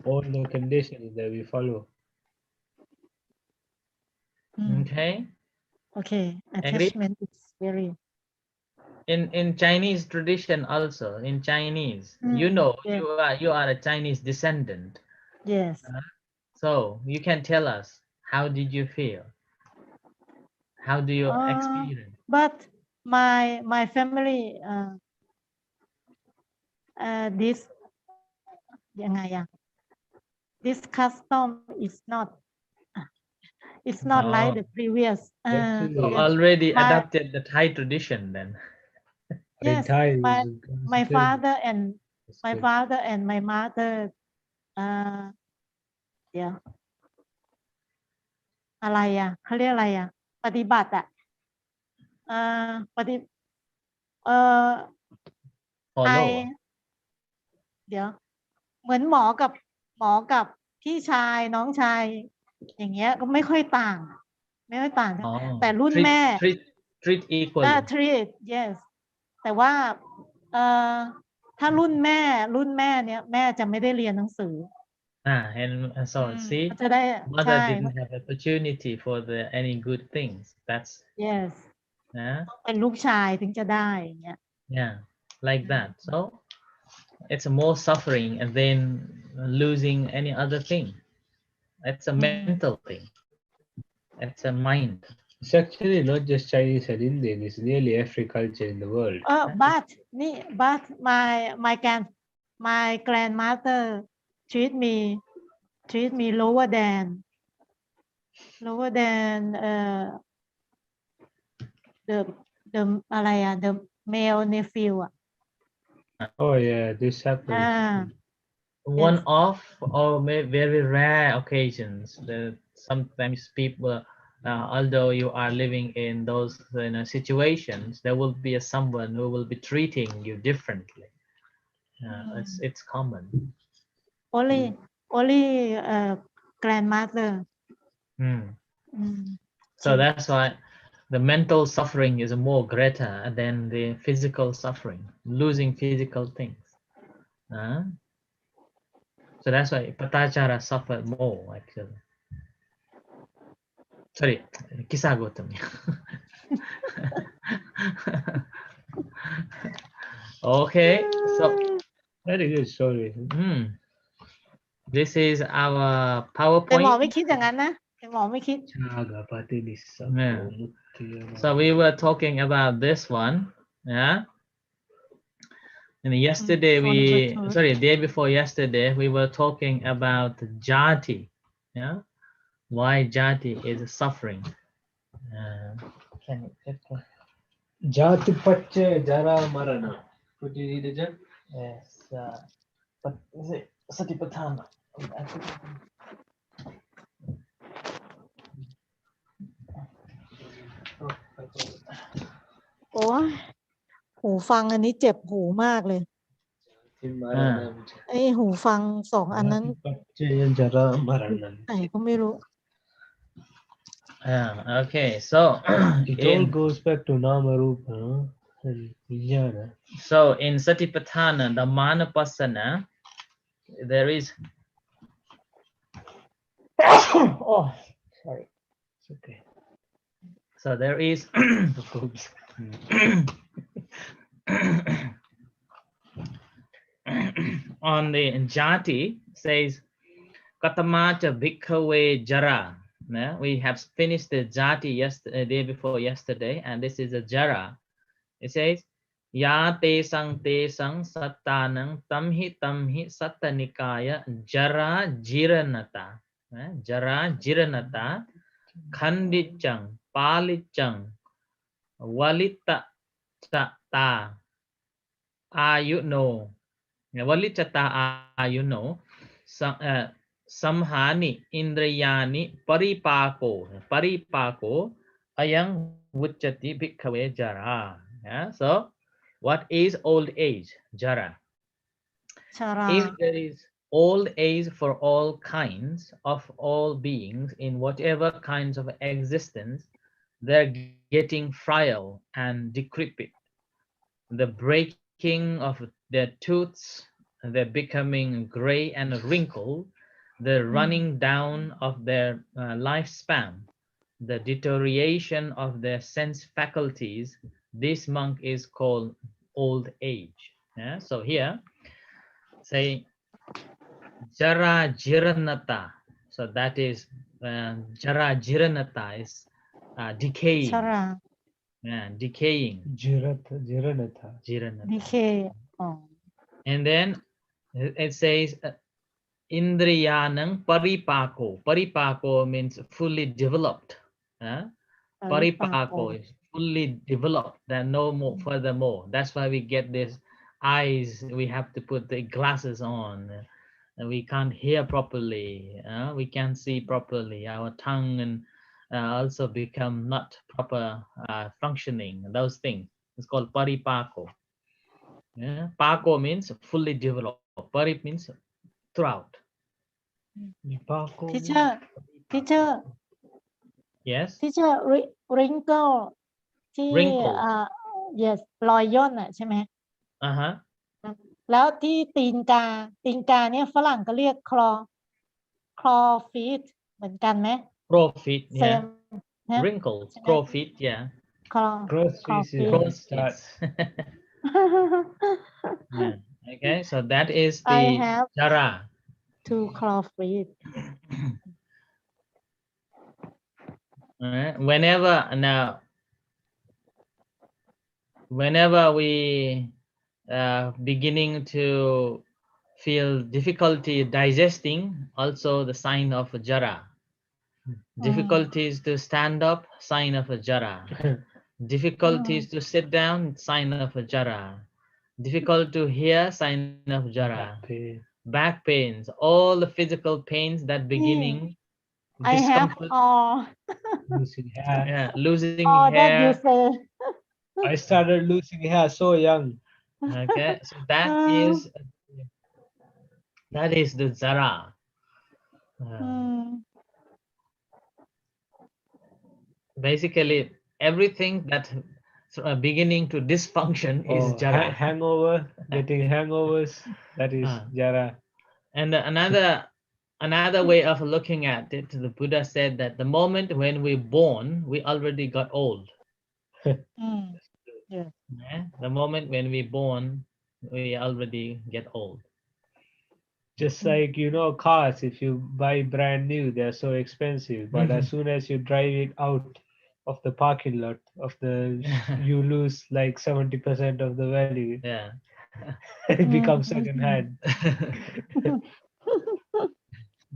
All the conditions that we follow. Okay. Okay. Agree? Attachment is very. In Chinese tradition also, in Chinese, you Mm, know, yes. you are a Chinese descendant. Yes. So you can tell us, how did you feel? How do you experience? But my family this ยังไงอะ this custom is not it's not like Oh, the previous so Actually, yes already my adopted the Thai tradition then. in yes Thai, my father and it's my good. father and my mother เดี๋ยวอะไรอ่ะเขาเรียกอะไรอ่ะปฏิบัติอ่ะปฏิเอ่อไอ Follow. เดี๋ยวเหมือนหมอกับพี่ชายน้องชายอย่างเงี้ยก็ไม่ค่อยต่างไม่ค่อยต่างOh, แต่รุ่น treat แม่ treat equally. treat yes แต่ว่าเอ่อถ้ารุ่นแม่เนี่ยแม่จะไม่ได้เรียนหนังสือ And so ก็ see, จะได้ใช่ mother didn't have opportunity for the any good things. That's yes ต้องเป็นลูกชายถึงจะได้อย่างเงี้ย yeah, like that. So it's a more suffering and then losing any other thing. It's a mental thing. It's a mind. It's actually not just Chinese and Indian, it's nearly every culture in the world. but นี่ but my grandmother treat me lower than the the อะไรอ่ะ the male nephew อ่ะ Oh yeah, this happens. One off or very rare occasions that sometimes people, although you are living in those situations, there will be someone who will be treating you differently. It's common. only grandmother So that's why the mental suffering is more greater than the physical suffering, losing physical things. So that's why Patacara suffered more actually. Sorry, Kisagotami. Okay, so Very good story. this is our แต่หมอ PowerPoint. ไม่คิดอย่างนั้นนะแต่หมอไม่คิด Yeah. So we were talking about this one, yeah. And yesterday day before yesterday, we were talking about jati, yeah. Why jati is suffering. Can you get Jati Pache Jara Marana. Could you read it, Jan? Yes, but is it Satipatthana? โอ้ยหูฟังอันนี้เจ็บหูมากเลยไอ้หูฟังสองอันนั้น Pache Jara Marana. ไหนก็ไม่รู้ Okay, so It all goes back to Nama Rupa and Vijnana. So in Satipatthana, the Manapassana, there is oh sorry, it's okay. So there is on the jati says Katamacha Bhikkhave Jara. We have finished the jati day before yesterday, and this is a Jara. It says Ya tesang sattanang tamhi sattanikaya Jara jiranata. Jara jiranata khandichang palichang walita ta ayuno walitata ayuno samhani indrayani paripako ayang vuchati bhikkhave jara. So what is old age? Jara. ชารา If there is old age for all kinds of all beings in whatever kinds of existence, they're getting frail and decrepit. The breaking of their tooths, they're becoming gray and wrinkled, the running down of their lifespan, the deterioration of their sense faculties, this monk is called old age. Yeah? So here, say Jara Jiranata. So that is Jara Jiranata is decaying. Chara, Yeah, decaying. Jiranatha. Jiranata. decay. Oh. And then it says Indriyanang Paripako. Paripako means fully developed. Paripako is fully developed. Then no more, furthermore. That's why we get this eyes. We have to put the glasses on. And we can't hear properly. We can't see properly. Our tongue and also become not proper functioning. Those things. It's called paripako. Yeah? Pako means fully developed. Parip means throughout. Teacher, teacher, Yes. teacher, wrinkle ที่ Wrinkle. yes รอยย่นอ่ะใช่ไหม Uh-huh. แล้วที่ตีนกาเนี่ยฝรั่งก็เรียกคลอฟีตเหมือนกันไหม Profit. Yeah. same นะ Wrinkles. Profit. Yeah. คลอ Crossface is Crossface. when it starts. Yeah. Okay. So that is I the have Jara. two claw feet. Whenever we beginning to feel difficulty digesting, also the sign of a Jara. Difficulties to stand up, sign of a Jara. Difficulties to sit down, sign of a Jara. Difficult to hear, sign of Jara. Back pains, all the physical pains that beginning. I have all Losing hair. Yeah, losing that you hair. say. I started losing hair so young. Okay, so that is the Jara. Basically, everything that beginning to dysfunction is Jara. Hangover, getting hangovers, that is Jara. And another way of looking at it, the Buddha said that the moment when we're born, we already got old. Yeah. The moment when we're born, we already get old. Just like, cars, if you buy brand new, they're so expensive. But as soon as you drive it out of the parking lot, you lose like 70% of the value. Yeah. It becomes second hand.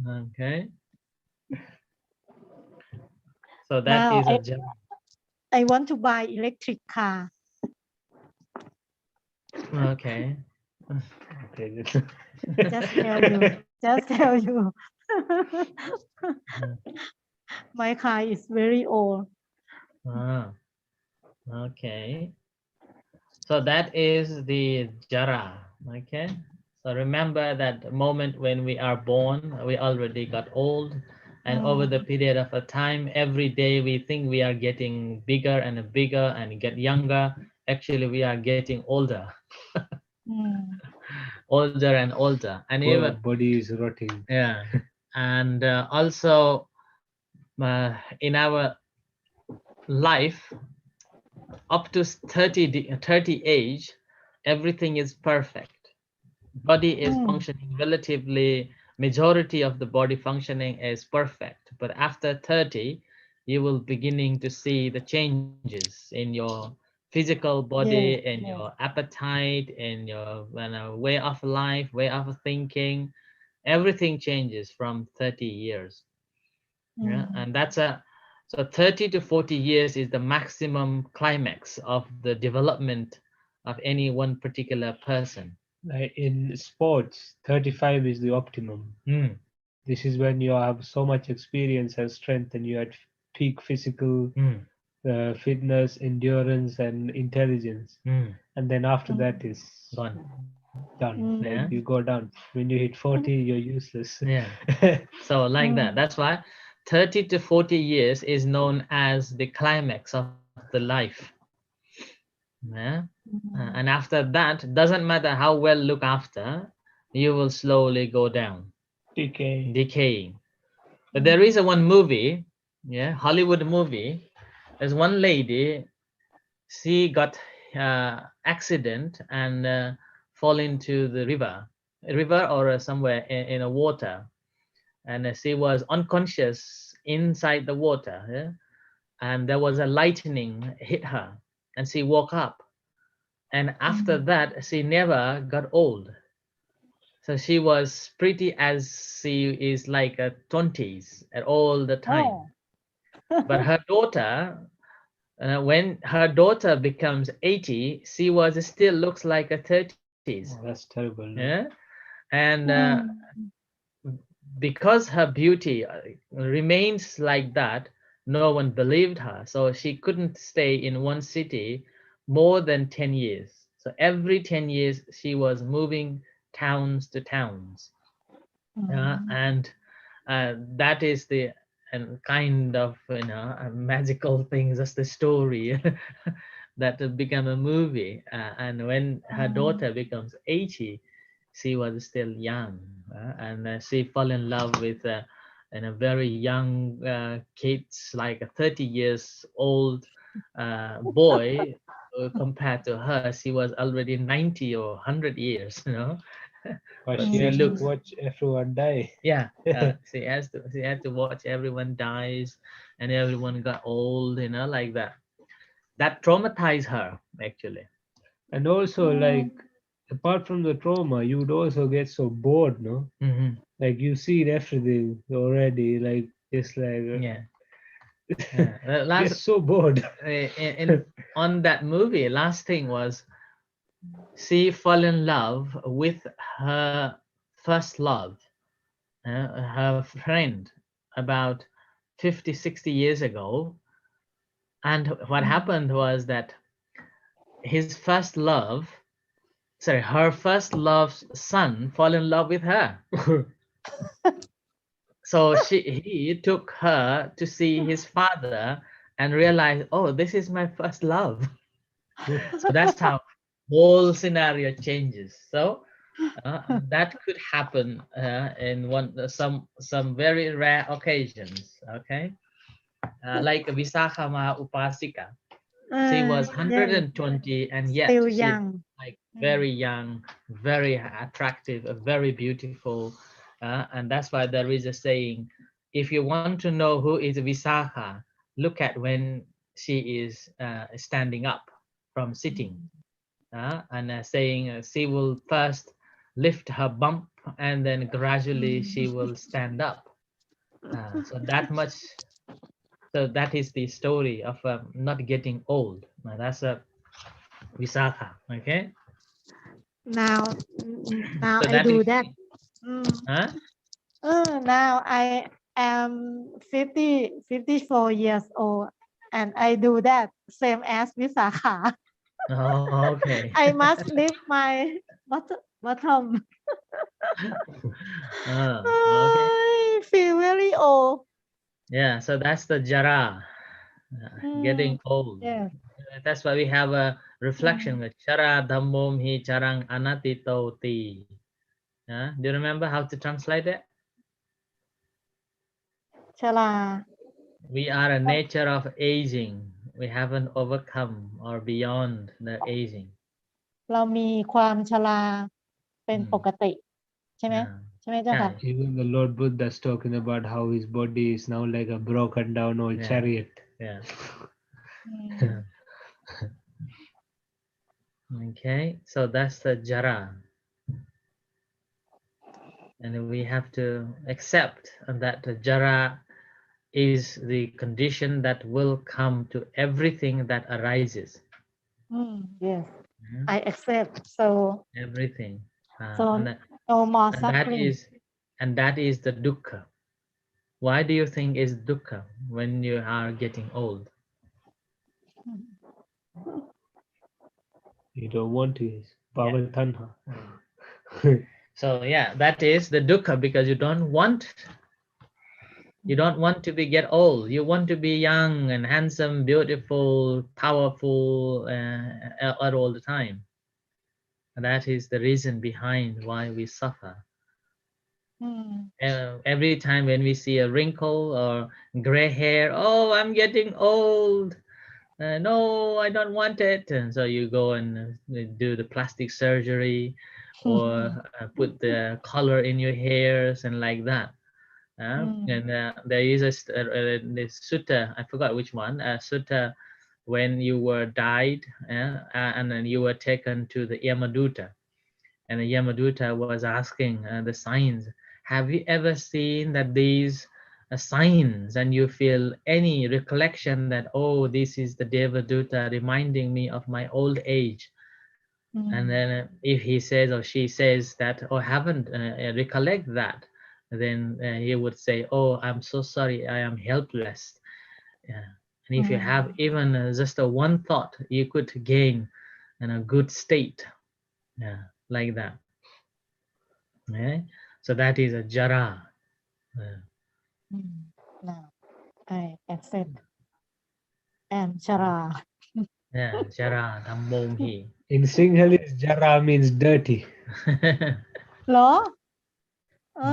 Okay. So that Now is a Jara. I want to buy electric car. Okay. Just tell you. My car is very old. Okay. So that is the Jara. Okay. So remember that moment when we are born, we already got old. And over the period of a time, every day we think we are getting bigger and bigger and get younger. Actually, we are getting older. Older and older. And even body is rotting. Yeah. And also in our life, up to 30 age, everything is perfect. Body is functioning relatively, majority of the body functioning is perfect. But after 30, you will beginning to see the changes in your physical body, in your appetite, in your way of life, way of thinking. Everything changes from 30 years. Yeah? And so 30 to 40 years is the maximum climax of the development of any one particular person. Like in sports, 35 is the optimum. This is when you have so much experience and strength and you had peak physical fitness, endurance, and intelligence. And then after that is done. Like you go down. When you hit 40, you're useless. Yeah. So like that. That's why 30 to 40 years is known as the climax of the life. Yeah. And after that, doesn't matter how well look after, you will slowly go down. Decaying. But there is one movie Yeah, Hollywood movie. There's one lady. She got accident and fall into the river or somewhere in a water, and she was unconscious inside the water. Yeah? And there was a lightning hit her, and she woke up. And after that, she never got old. So she was pretty as she is like a 20s at all the time. Oh. But her daughter, when her daughter becomes 80, she was still looks like a 30s. Oh, that's terrible. No? Yeah, and Mm. because her beauty remains like that, no one believed her. So she couldn't stay in one city more than 10 years. So every 10 years she was moving towns to towns. And that is the and kind of a magical things. That's the story that became a movie. And when her daughter becomes 80, she was still young, and she fell in love with a very young kids, like a 30 years old boy. Compared to her, she was already 90 or 100 years, But but she she has to looks, watch everyone die. yeah, she had to watch everyone dies and everyone got old, like that traumatized her actually. And also, like, apart from the trauma, you would also get so bored, no? Hmm. Like, you've seen everything already. Like, it's like, Yeah. get Last so bored. on that movie, last thing was she fell in love with her first love, her friend, about 50, 60 years ago. And what happened was that his first love, sorry, her first love's son fall in love with her. So he took her to see his father and realized, oh, this is my first love. So that's how whole scenario changes. So that could happen in some very rare occasions. Okay, like Visakha Upasika. She was Yes, 120, and yet still she young. like very young, very attractive, very beautiful. And that's why there is a saying: if you want to know who is Visakha, look at when she is standing up from sitting, and saying she will first lift her bump and then gradually she will stand up. So that much. So that is the story of not getting old. That's a Visakha. Okay. Now, now So I that do is, that. Mm. huh? Now I am 54 years old, and I do that same as Visakha. Oh, okay. I must lift my bottom. Okay. I feel very old. Yeah. So that's the Jara, Mm, getting old. yes. That's why we have a reflection with Chara Dhammom Hi Charang Anatitoti. Do you remember how to translate it? Chara. We are a nature of aging. We haven't overcome or beyond the aging. เรามีความชราเป็นปกติ ใช่ไหม Yeah. ใช่ไหมเจ้าค่ะ Even the Lord Buddha's talking about how his body is now like a broken down old Yeah. chariot. Yeah. อืม Okay, so that's the Jara. And we have to accept that the Jara is the condition that will come to everything that arises. yes Mhm. I accept so Everything. so And no more and suffering that is the dukkha. Why do you think is dukkha when you are getting old? You don't want to. It's Bhava Tanha. So yeah, that is the dukkha, because you don't want to be get old. You want to be young and handsome, beautiful, powerful all the time. And that is the reason behind why we suffer. Every time when we see a wrinkle or gray hair, oh, I'm getting old. No, I don't want it. And so you go and do the plastic surgery or put the color in your hairs and like that. And there is this sutta, I forgot which one, sutta when you were died and then you were taken to the Yamaduta. And the Yamaduta was asking the signs, have you ever seen that these signs and you feel any recollection that, oh, this is the Devaduta reminding me of my old age? And then if he says or she says that, oh, haven't recollect that, then he would say, oh, I'm so sorry, I am helpless. Yeah. And if you have even just a one thought, you could gain in a good state. Yeah, like that. Yeah. So that is a Jara. Now I accept. And Jara. Yeah, Jara Dhammomhi. In Sinhalese, Jara means dirty. เหรอ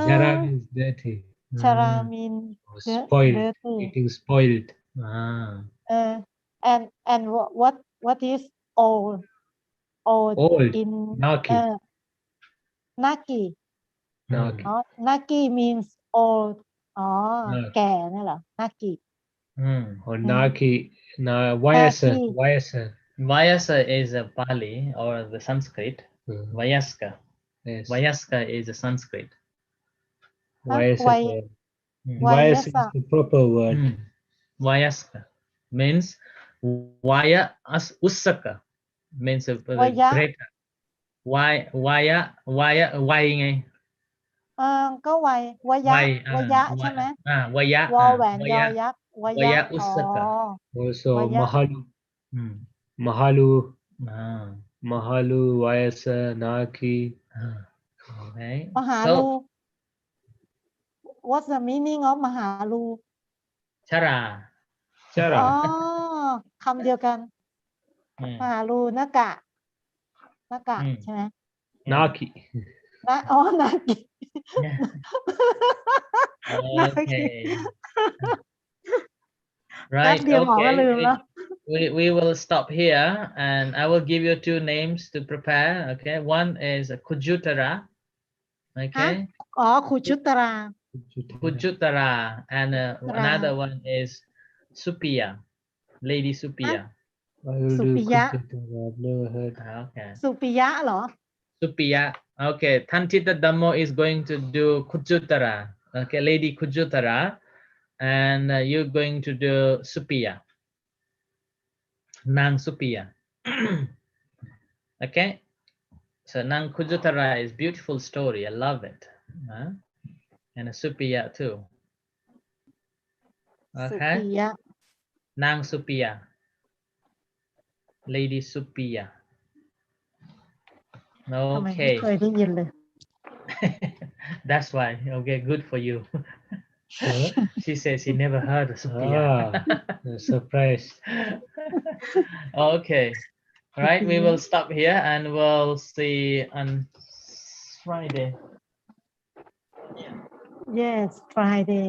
Jara means dirty. Jara mean Or spoiled. dirty. Getting spoiled. And what is old Old. in Naki. Naki Naki. Naki means old อ๋อ แก่นั่นเหรอ Naki Or Naki. Vayasa. Naki. Vayasa. Vayasa is a Pali or the Sanskrit. Vayaska. Yes. Vayaska is a Sanskrit. Vayasa. Vayasa is the proper word. Vayaska means Vaya Usaka means Vaya. greater. Vaya ไง ก็วยะใช่ไหม วายะ วอแหวนยอยักษ์วย วยะ ะ อุสกะ Also Vaya. Mahalu. Mahalu. Mahalu. Vayasa. Naki. Okay. มหาลู What's the meaning of มหาลู ชรา Jara. คำเดียวกัน มหาลูนากะใช่ไหม Naki. นากิ Okay. Right. เดียวหมอก็ลืม Okay. แล้ว We will stop here and I will give you two names to prepare. Okay. One is Kujutara. Okay. ขุชุตรา Kujutara. And another one is Supia. Lady Supia. I will do Supiya. Kujutara. I've never heard. Okay. สุปิยะเหรอ Supia. Okay. Tantita Dhammo is going to do Kujutara. Okay. Lady Kujutara. And you're going to do Supia. Nang Supia. Okay. So Nang Kujutara is beautiful story. I love it. And a Supia too. สุ Okay. ปิยะ Nang Supia. Lady Supia. ทำไมไม่ Okay. เคยได้ยินเลย That's why. Okay, good for you. She says she never heard of Supia. I'm surprised. Okay. All right, we will stop here and we'll see on Friday. Yes Friday